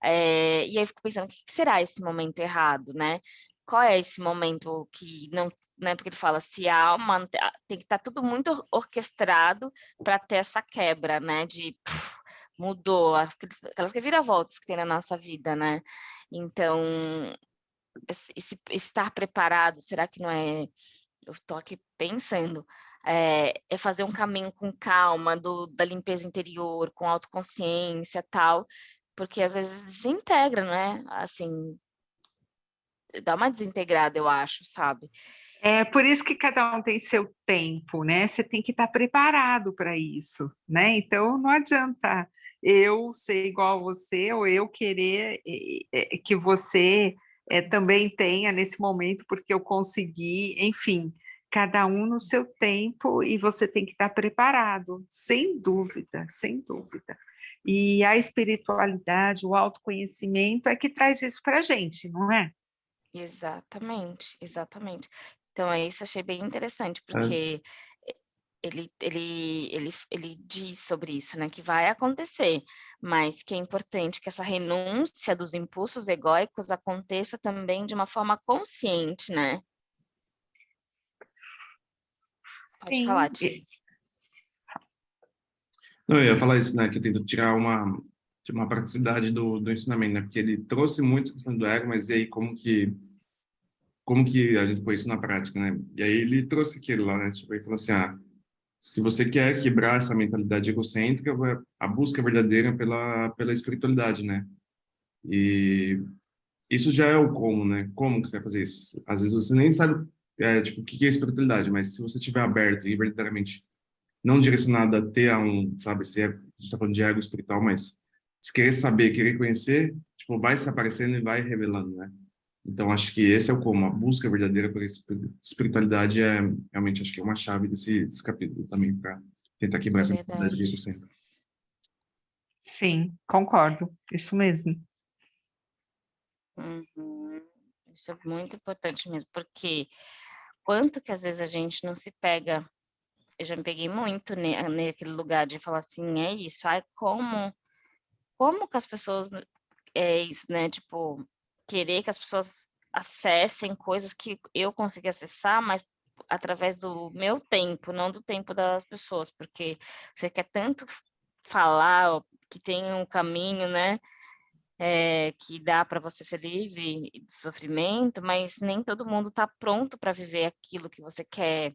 e aí eu fico pensando, o que será esse momento errado, né? Qual é esse momento que não, né? Porque ele fala, se a alma tem que estar tudo muito orquestrado para ter essa quebra, né? De mudou, aquelas reviravoltas que tem na nossa vida, né? Então, estar preparado, será que não é? Eu estou aqui pensando, é fazer um caminho com calma, da limpeza interior, com autoconsciência, tal, porque às vezes desintegra, né? Assim, dá uma desintegrada, eu acho, sabe? É por isso que cada um tem seu tempo, né? Você tem que estar preparado para isso, né? Então não adianta eu ser igual a você ou eu querer que você também tenha nesse momento porque eu consegui, enfim, cada um no seu tempo e você tem que estar preparado, sem dúvida, sem dúvida. E a espiritualidade, o autoconhecimento é que traz isso para a gente, não é? Exatamente, exatamente. Então, é isso, achei bem interessante, É. porque ele diz sobre isso, né, que vai acontecer, mas que é importante que essa renúncia dos impulsos egóicos aconteça também de uma forma consciente, né? Pode falar, Sim, Ti. Não, eu ia falar isso, né, que eu tento tirar uma praticidade do ensinamento, né, porque ele trouxe muito a questão do ego, mas e aí como que a gente põe isso na prática, né? E aí ele trouxe aquilo lá, né, tipo, ele falou assim, se você quer quebrar essa mentalidade egocêntrica, a busca verdadeira pela espiritualidade, né? E isso já é o como, né? Como que você vai fazer isso? Às vezes você nem sabe, tipo, o que é espiritualidade, mas se você estiver aberto e verdadeiramente não direcionado a ter sabe, a gente tá falando de ego espiritual, mas se querer saber, querer conhecer, tipo, vai se aparecendo e vai revelando, né? Então, acho que esse é o como, a busca verdadeira por espiritualidade é, realmente, acho que é uma chave desse capítulo também, para tentar quebrar É essa mentalidade de verdade. egocêntrico. sim, concordo, isso mesmo. Uhum. Isso é muito importante mesmo, porque quanto que às vezes a gente não se pega, eu já me peguei muito naquele lugar de falar assim, é isso, ai, como que as pessoas, é isso, né, tipo, querer que as pessoas acessem coisas que eu consegui acessar, mas através do meu tempo, não do tempo das pessoas, porque você quer tanto falar ó, que tem um caminho, né, que dá para você ser livre do sofrimento, mas nem todo mundo está pronto para viver aquilo que você quer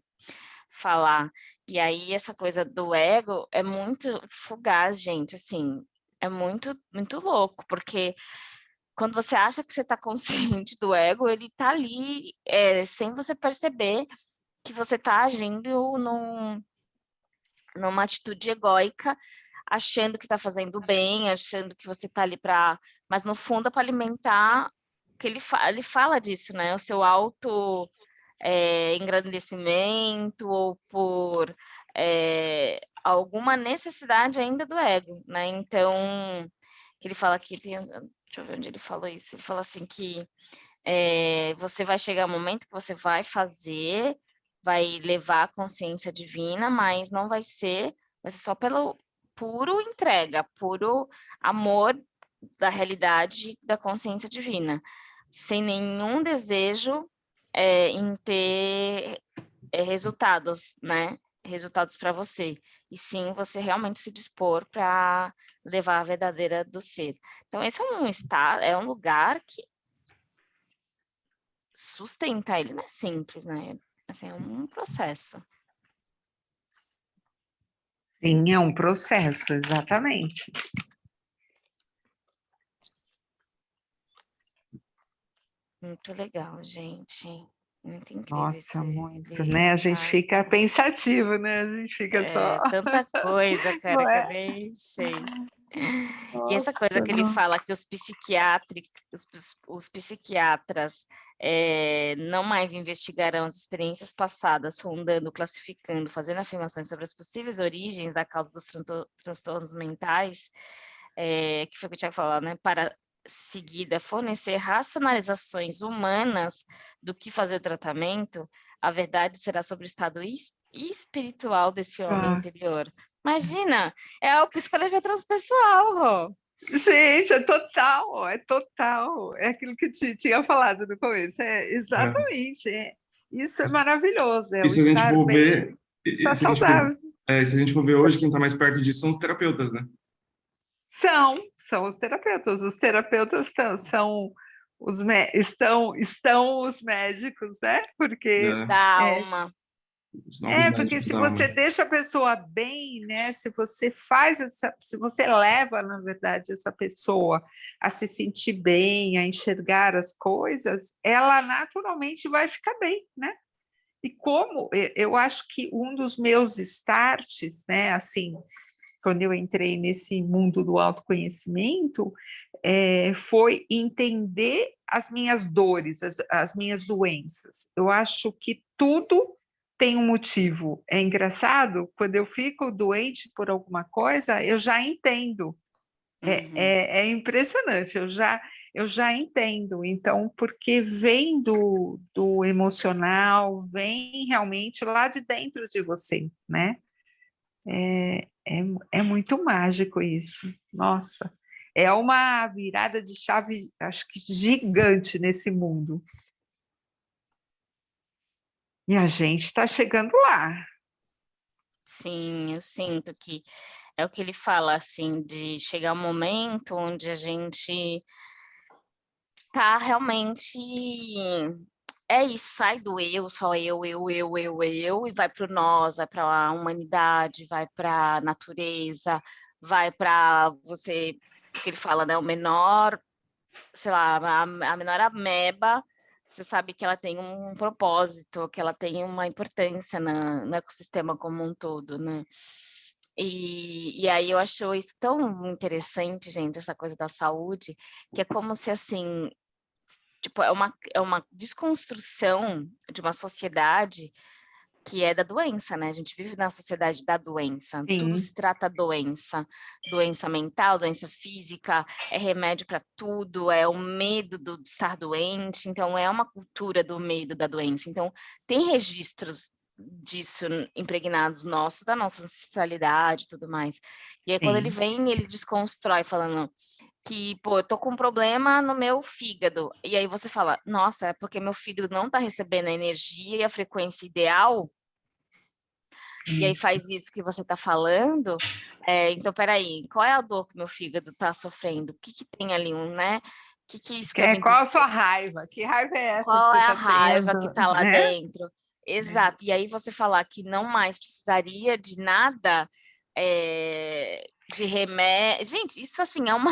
falar. E aí essa coisa do ego é muito fugaz, gente, assim, é muito muito louco, porque quando você acha que você está consciente do ego, ele está ali, sem você perceber que você está agindo numa atitude egóica, achando que está fazendo bem, achando que você está ali para, mas no fundo é para alimentar, que ele fala disso, né? O seu auto engrandecimento ou por alguma necessidade ainda do ego, né? Então, que ele fala aqui, deixa eu ver onde ele falou isso, ele fala assim que você vai chegar um momento que você vai fazer, vai levar a consciência divina, mas não vai ser só pelo puro entrega, puro amor da realidade da consciência divina, sem nenhum desejo em ter resultados, né? Resultados para você. E sim você realmente se dispor para levar a verdadeira do ser. Então, esse é um estado, é um lugar que sustentar ele não é simples, né? Assim, é um processo. Sim, é um processo, exatamente. Muito legal, gente. Muito incrível Nossa, esse muito, livro, né? A gente sabe? fica pensativo, né? A gente fica só. Tanta coisa, cara, Não que eu é? nem sei. E essa coisa Nossa, que ele não. fala que os psiquiatras não mais investigarão as experiências passadas, sondando, classificando, fazendo afirmações sobre as possíveis origens da causa dos transtornos mentais, que foi o que eu tinha falado, né? Para seguida fornecer racionalizações humanas do que fazer o tratamento, a verdade será sobre o estado espiritual desse homem Ah. interior. Imagina, é a psicologia transpessoal, Rô. Gente, é total, é total. É aquilo que tinha falado no começo. É exatamente. Isso é maravilhoso, é E o se a gente estar for bem, ver, estar saudável. se a gente for ver hoje, quem está mais perto disso são os terapeutas, né? São os terapeutas. Os terapeutas são estão os médicos, né? Porque É, Da é, alma. os novos porque médicos se da alma. você deixa a pessoa bem, né? Se você leva, na verdade, essa pessoa a se sentir bem, a enxergar as coisas, ela naturalmente vai ficar bem, né? E como eu acho que um dos meus starts, né? Assim, quando eu entrei nesse mundo do autoconhecimento, foi entender as minhas dores, as minhas doenças. Eu acho que tudo tem um motivo. É engraçado, quando eu fico doente por alguma coisa, eu já entendo. É impressionante, eu já entendo. Então, porque vem do emocional, vem realmente lá de dentro de você, né? É muito mágico isso. Nossa, é uma virada de chave, acho que gigante nesse mundo. E a gente está chegando lá. Sim, eu sinto que é o que ele fala, assim, de chegar um momento onde a gente tá realmente. É isso, sai do eu, só eu, e vai para o nós, vai para a humanidade, vai para a natureza, vai para você, que ele fala, né, o menor, sei lá, a menor ameba, você sabe que ela tem um propósito, que ela tem uma importância no ecossistema como um todo, né? E aí eu acho isso tão interessante, gente, essa coisa da saúde, que é como se, assim, tipo, é uma desconstrução de uma sociedade que é da doença, né? A gente vive na sociedade da doença. Tudo Sim, se trata doença. Doença mental, doença física, é remédio para tudo, é o medo de estar doente. Então, é uma cultura do medo da doença. Então, tem registros disso impregnados nossos, da nossa ancestralidade e tudo mais. E aí, quando ele sim. vem, ele desconstrói, falando que, pô, eu tô com um problema no meu fígado. E aí você fala, nossa, é porque meu fígado não tá recebendo a energia e a frequência ideal, e aí Isso. faz isso que você tá falando. Então, peraí, qual é a dor que meu fígado tá sofrendo? O que que tem ali, né? O que isso quer me Qual a dizer? sua raiva? Que raiva é essa que Qual você é a está raiva tendo? que tá lá Né? dentro? Exato. E aí você falar que não mais precisaria de nada de remédio. Gente, isso assim é uma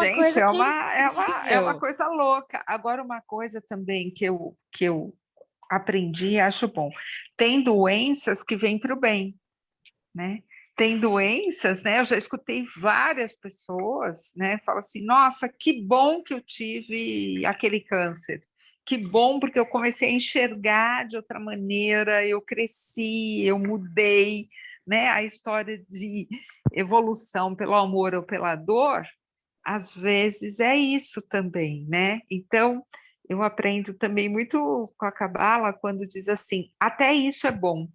Gente, coisa que é é uma incrível. coisa louca. Agora, uma coisa também que eu aprendi, acho bom. Tem doenças que vêm para o bem, né? Tem doenças, né? Eu já escutei várias pessoas, né? Falam assim: nossa, que bom que eu tive aquele câncer. Que bom, porque eu comecei a enxergar de outra maneira, eu cresci, eu mudei, né? A história de evolução pelo amor ou pela dor, às vezes é isso também, né? Então, eu aprendo também muito com a Cabala quando diz assim: até isso é bom.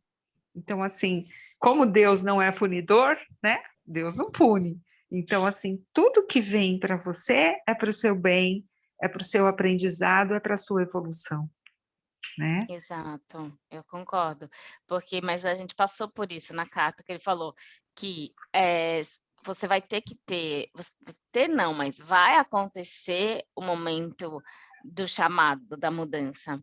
Então, assim, como Deus não é punidor, né? Deus não pune. Então, assim, tudo que vem para você é para o seu bem, é para o seu aprendizado, é para a sua evolução, né? Exato, eu concordo. Porque, mas a gente passou por isso na carta que ele falou que você vai ter que ter, ter não, mas vai acontecer o momento do chamado, da mudança.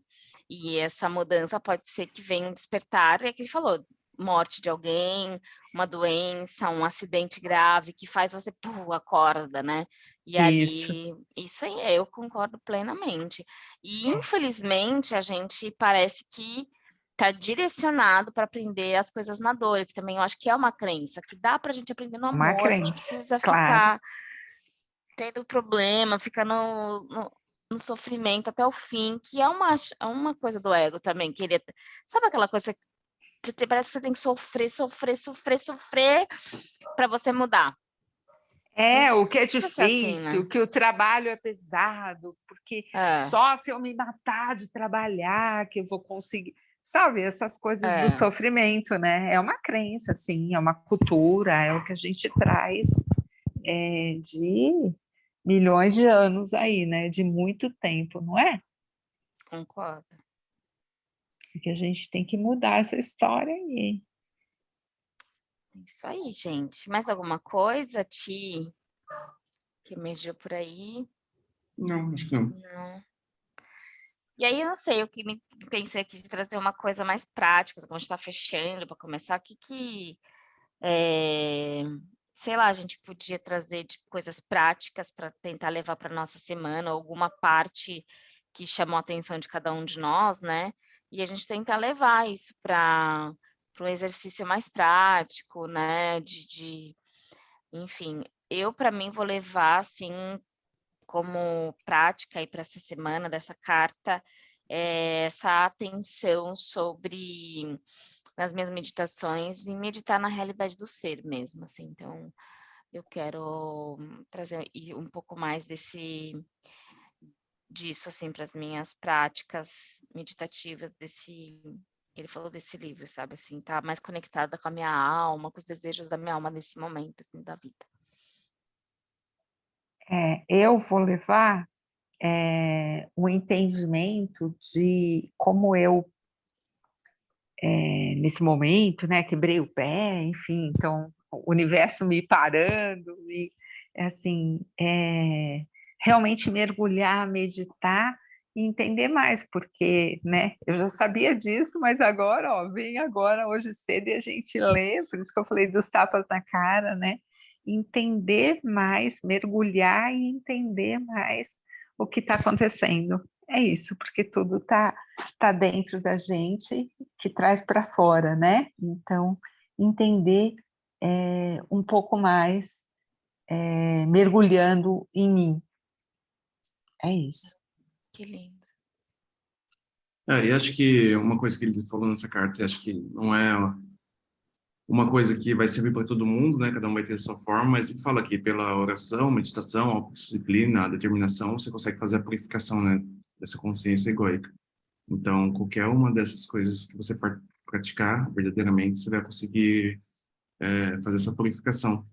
E essa mudança pode ser que venha um despertar, é que ele falou, morte de alguém, uma doença, um acidente grave que faz você, acorda, né? E Isso. ali, isso aí eu concordo plenamente. E, infelizmente, a gente parece que tá direcionado para aprender as coisas na dor, que também eu acho que é uma crença, que dá para a gente aprender no Uma amor, a gente crença, precisa claro. ficar tendo problema, ficar no sofrimento até o fim, que é uma coisa do ego também, querer... Sabe aquela coisa que parece que você tem que sofrer, sofrer, sofrer, sofrer para você mudar? O que é Precisa ser assim, difícil, né? que o trabalho é pesado, porque só se eu me matar de trabalhar que eu vou conseguir. Sabe, essas coisas do sofrimento, né? É uma crença, sim, é uma cultura, é o que a gente traz de milhões de anos aí, né? De muito tempo, não é? Concordo. Porque a gente tem que mudar essa história aí. Isso aí, gente. Mais alguma coisa, Ti, que emergiu por aí? Não, acho que não. Não. E aí, eu não sei, eu que pensei aqui de trazer uma coisa mais prática, como a gente está fechando para começar, sei lá, a gente podia trazer tipo, coisas práticas para tentar levar para nossa semana, alguma parte que chamou a atenção de cada um de nós, né? E a gente tentar levar isso para um exercício mais prático, né? Enfim, eu para mim vou levar assim como prática aí para essa semana dessa carta, essa atenção sobre nas minhas meditações e meditar na realidade do ser mesmo, assim. Então, eu quero trazer um pouco mais disso assim para as minhas práticas meditativas ele falou desse livro, sabe assim, tá mais conectada com a minha alma, com os desejos da minha alma nesse momento assim da vida. Eu vou levar o entendimento de como eu, nesse momento, né, quebrei o pé, enfim, então o universo me parando, e assim, realmente mergulhar, meditar e entender mais, porque, né, eu já sabia disso, mas agora, vem agora, hoje cedo, e a gente lê, por isso que eu falei dos tapas na cara, né, entender mais, mergulhar e entender mais o que está acontecendo. É isso, porque tudo tá dentro da gente, que traz para fora, né? Então, entender um pouco mais, mergulhando em mim. É isso. Que lindo. E acho que uma coisa que ele falou nessa carta, acho que não é uma coisa que vai servir para todo mundo, né? Cada um vai ter a sua forma, mas ele fala que pela oração, meditação, a disciplina, a determinação, você consegue fazer a purificação, né? Dessa consciência egóica. Então, qualquer uma dessas coisas que você praticar verdadeiramente, você vai conseguir fazer essa purificação.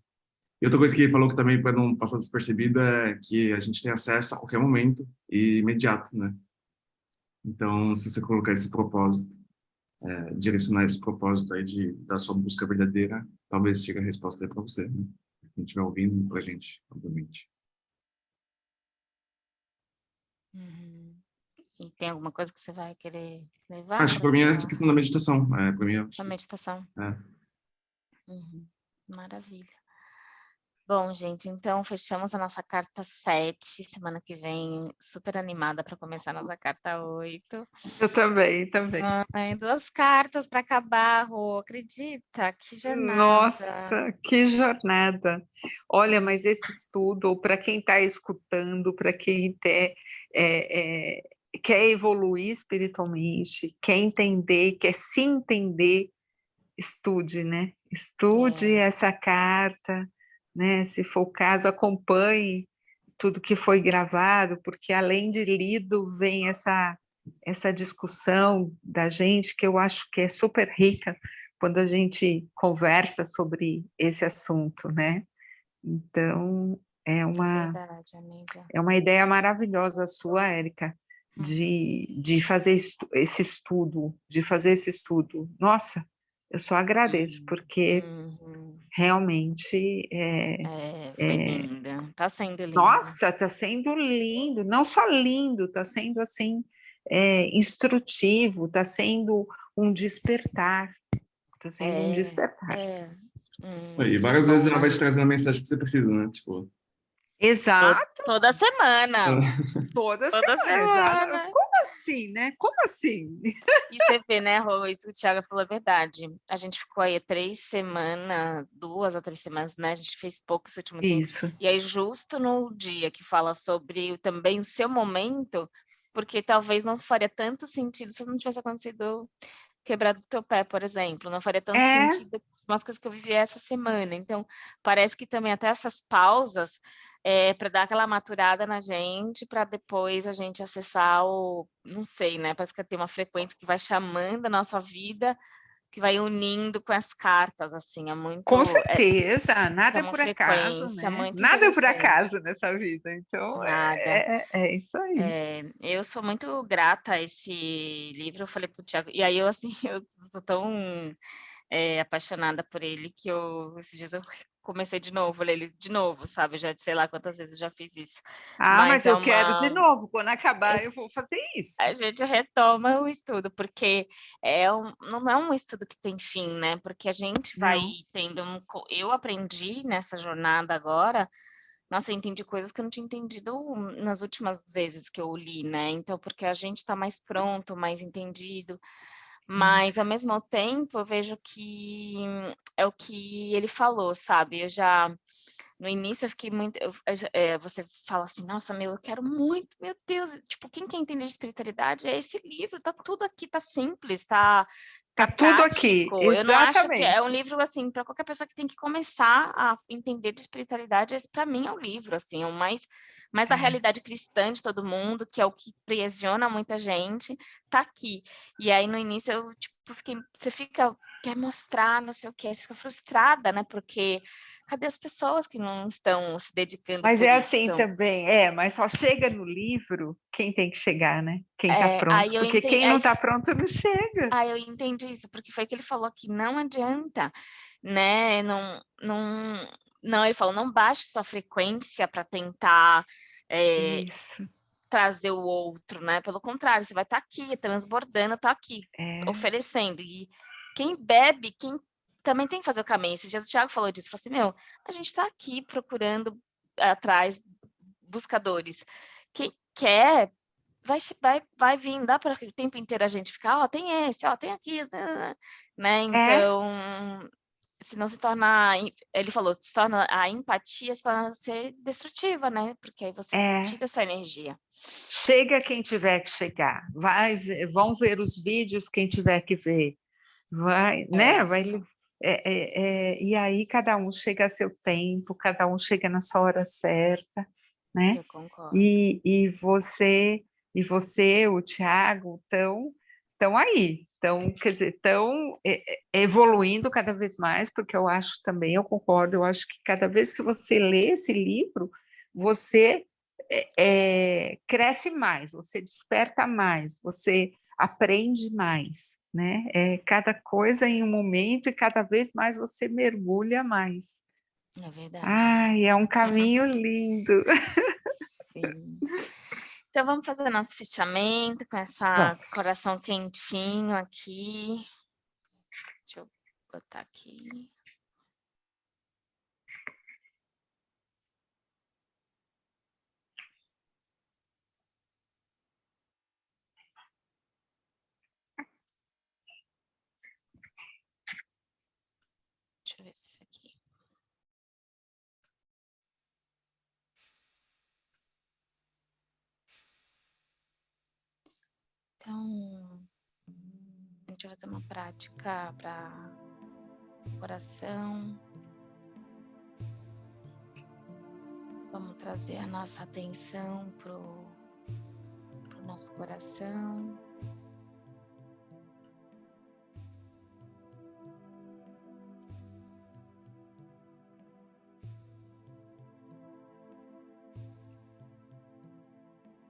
E outra coisa que ele falou que também, para não passar despercebido, é que a gente tem acesso a qualquer momento e imediato, né? Então, se você colocar esse propósito, direcionar esse propósito aí da sua busca verdadeira, talvez chegue a resposta aí para você, né? Quem estiver ouvindo, para a gente, obviamente. Uhum. E tem alguma coisa que você vai querer levar Acho que para para mim é essa sua questão da meditação. Para mim, acho meditação? é. Uhum. Maravilha. Bom, gente, então fechamos a nossa carta 7. Semana que vem, super animada para começar a nossa carta 8. Eu também, também. Ai, 2 cartas para acabar, Rô. Acredita? Que jornada. Nossa, que jornada. Olha, mas esse estudo, para quem está escutando, para quem quer evoluir espiritualmente, quer entender, quer se entender, estude, né? Estude essa carta, né? Se for o caso, acompanhe tudo que foi gravado, porque além de lido, vem essa discussão da gente, que eu acho que é super rica quando a gente conversa sobre esse assunto, né? Então, É verdade, amiga. é uma ideia maravilhosa a sua, Érica, de fazer esse estudo, Nossa, eu só agradeço, porque realmente foi linda. Está sendo lindo. Nossa, está sendo lindo, não só lindo, está sendo assim instrutivo, está sendo um despertar, está sendo um despertar. E várias vezes ela vai te trazer a mensagem que você precisa, né? Tipo, Exato, Toda semana. toda Toda semana, exato. semana. Como assim, né? Como assim? E você vê, né, Rô, isso que o Thiago falou é verdade. A gente ficou aí 3 semanas, 2 a 3 semanas, né? A gente fez pouco esse último tempo. Isso. E aí, justo no dia que fala sobre também o seu momento, porque talvez não faria tanto sentido se não tivesse acontecido quebrado o teu pé, por exemplo. Não faria tanto É, sentido umas coisas que eu vivi essa semana. Então, parece que também até essas pausas para dar aquela maturada na gente, para depois a gente acessar o, não sei, né? Parece que tem uma frequência que vai chamando a nossa vida, que vai unindo com as cartas, assim, com é certeza, nada é uma por acaso, frequência né? muito Nada é por interessante. acaso nessa vida. Então, Nada. é isso aí. Eu sou muito grata a esse livro, eu falei para o Thiago, e aí eu, assim, eu sou tão apaixonada por ele que esses dias eu comecei de novo, ler ele de novo, sabe? Já sei lá quantas vezes eu já fiz isso. Ah, Mas mas eu quero de novo. Quando acabar, eu vou fazer isso. a gente retoma o estudo, porque não é um estudo que tem fim, né? Porque a gente vai Não. tendo eu aprendi nessa jornada agora, nossa, eu entendi coisas que eu não tinha entendido nas últimas vezes que eu li, né? Então, porque a gente está mais pronto, mais entendido, mas ao Isso. mesmo tempo eu vejo que é o que ele falou, sabe? No início eu fiquei muito. Você fala assim, nossa, eu quero muito, meu Deus. Tipo, quem quer entender de espiritualidade é esse livro, tá tudo aqui, tá simples, tá Tá tudo aqui, prático. Eu não acho que é um exatamente. livro assim, para qualquer pessoa que tem que começar a entender de espiritualidade, esse para mim é o livro, assim, é o mais da É. realidade cristã de todo mundo, que é o que pressiona muita gente, tá aqui. E aí no início eu, tipo, você quer mostrar, não sei o quê, você fica frustrada, né? Porque cadê as pessoas que não estão se dedicando Mas por é assim isso? também, mas só chega no livro quem tem que chegar, né? Quem está É, pronto, porque quem não está pronto não chega. aí eu entendi isso, porque foi que ele falou que não adianta, né? Não, ele falou, não baixe sua frequência para tentar Isso, trazer o outro, né? Pelo contrário, você vai estar aqui, transbordando, tá aqui, é, oferecendo. E quem bebe, quem também tem que fazer o caminho. Esses dias o Thiago falou disso, falou assim, a gente está aqui procurando atrás buscadores. Quem quer vai vir, dá para o tempo inteiro a gente ficar, tem esse, tem aqui, né? é, Então, se não se torna, ele falou, a empatia se torna ser destrutiva, né? Porque aí você é. tira sua energia. Chega quem tiver que chegar. Vão ver os vídeos quem tiver que ver. Vai, É né? Vai, isso. e aí cada um chega a seu tempo, cada um chega na sua hora certa, né? Eu concordo. E você, o Tiago, estão aí, quer dizer, estão evoluindo cada vez mais, porque eu acho também, eu concordo, eu acho que cada vez que você lê esse livro, você cresce mais, você desperta mais, você aprende mais, né? Cada coisa em um momento e cada vez mais você mergulha mais. É verdade, Ai, amiga. é um caminho lindo. Sim. Então vamos fazer nosso fechamento com essa Vamos. coração quentinho aqui. Deixa eu botar aqui. Deixa eu ver se isso aqui. Então, a gente vai fazer uma prática para coração. Vamos trazer a nossa atenção pro nosso coração.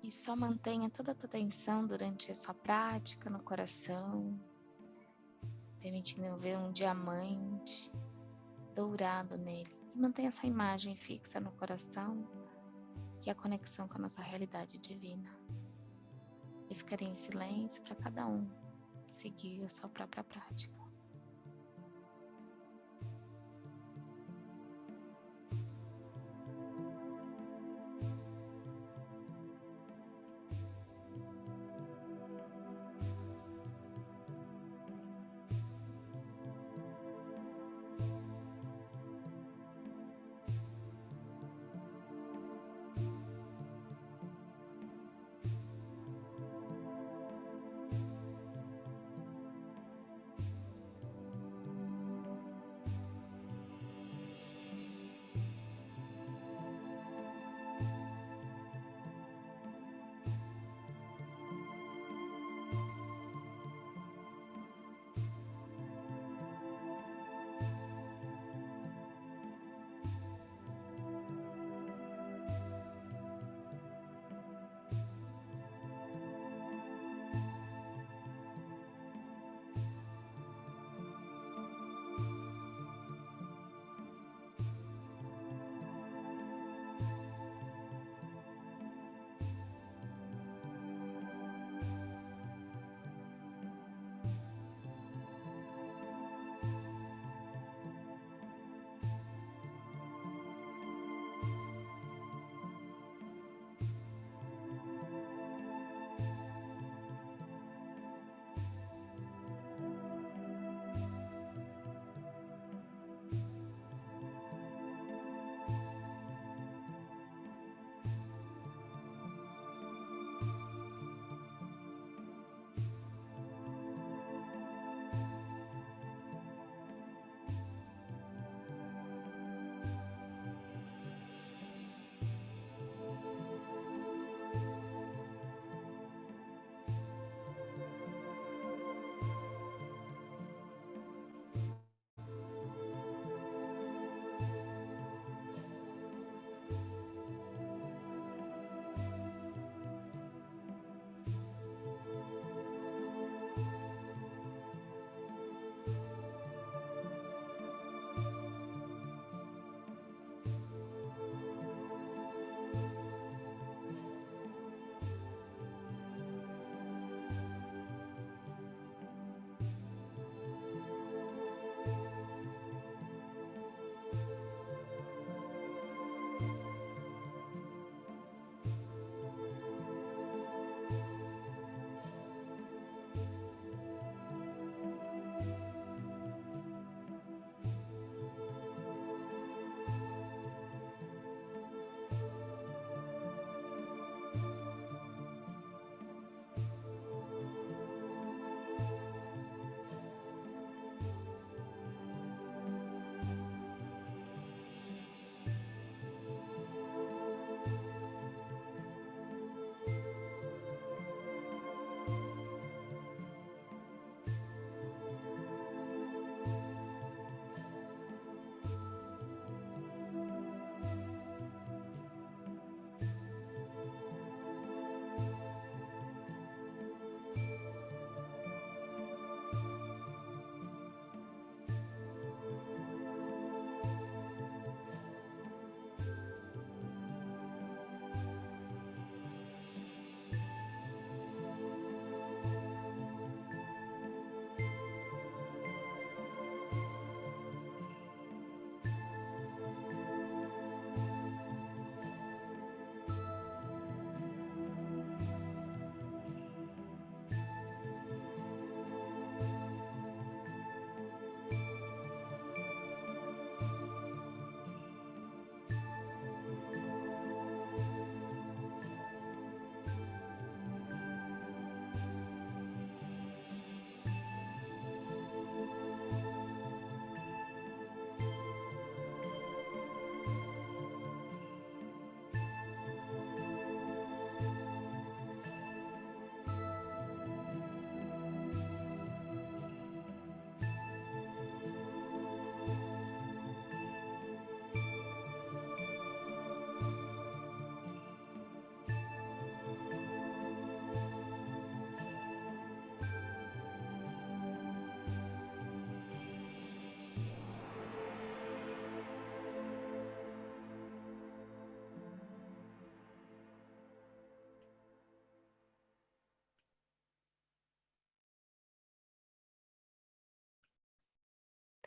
E só mantenha toda a tua atenção durante essa prática no coração, permitindo ver um diamante dourado nele. E mantenha essa imagem fixa no coração, que é a conexão com a nossa realidade divina. E ficarei em silêncio para cada um seguir a sua própria prática.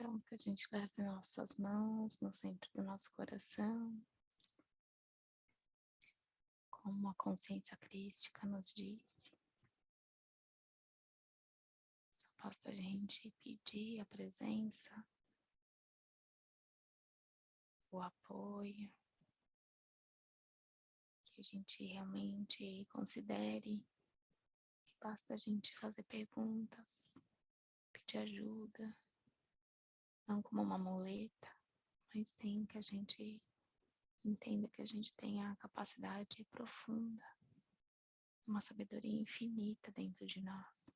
Então, que a gente leve nossas mãos no centro do nosso coração, como a consciência crística nos disse. Só basta a gente pedir a presença, o apoio, que a gente realmente considere que basta a gente fazer perguntas, pedir ajuda, não como uma muleta, mas sim que a gente entenda que a gente tem a capacidade profunda, uma sabedoria infinita dentro de nós.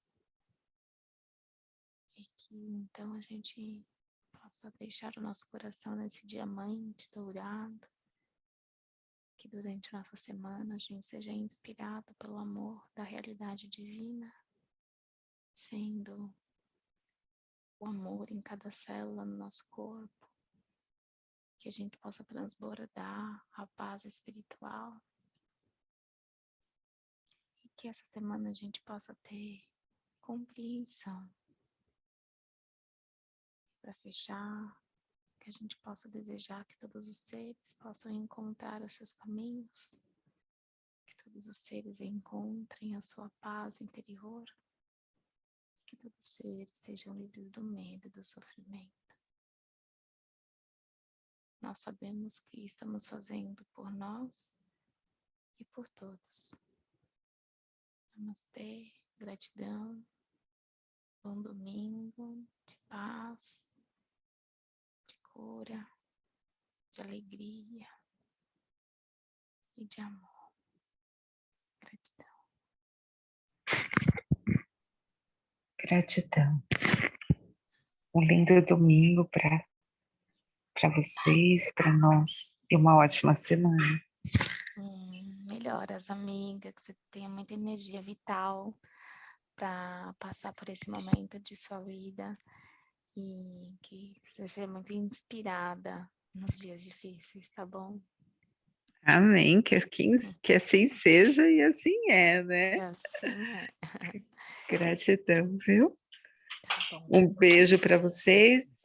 E que então a gente possa deixar o nosso coração nesse diamante dourado, que durante a nossa semana a gente seja inspirado pelo amor da realidade divina, sendo o amor em cada célula no nosso corpo, que a gente possa transbordar a paz espiritual e que essa semana a gente possa ter compreensão. Para fechar, que a gente possa desejar que todos os seres possam encontrar os seus caminhos, que todos os seres encontrem a sua paz interior, que todos os seres sejam livres do medo e do sofrimento. Nós sabemos que estamos fazendo por nós e por todos. Namastê, gratidão, bom domingo, de paz, de cura, de alegria e de amor. Gratidão. Gratidão. Um lindo domingo para vocês, para nós, e uma ótima semana. Melhoras, amiga, que você tenha muita energia vital para passar por esse momento de sua vida e que você seja muito inspirada nos dias difíceis, tá bom? Amém, que assim seja e assim é, né? E assim é. Gratidão, viu? Tá bom. Um beijo para vocês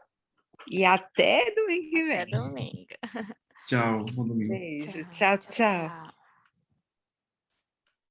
e até domingo que vem. Até domingo. Tchau, bom domingo. Beijo, Tchau, tchau, tchau. tchau.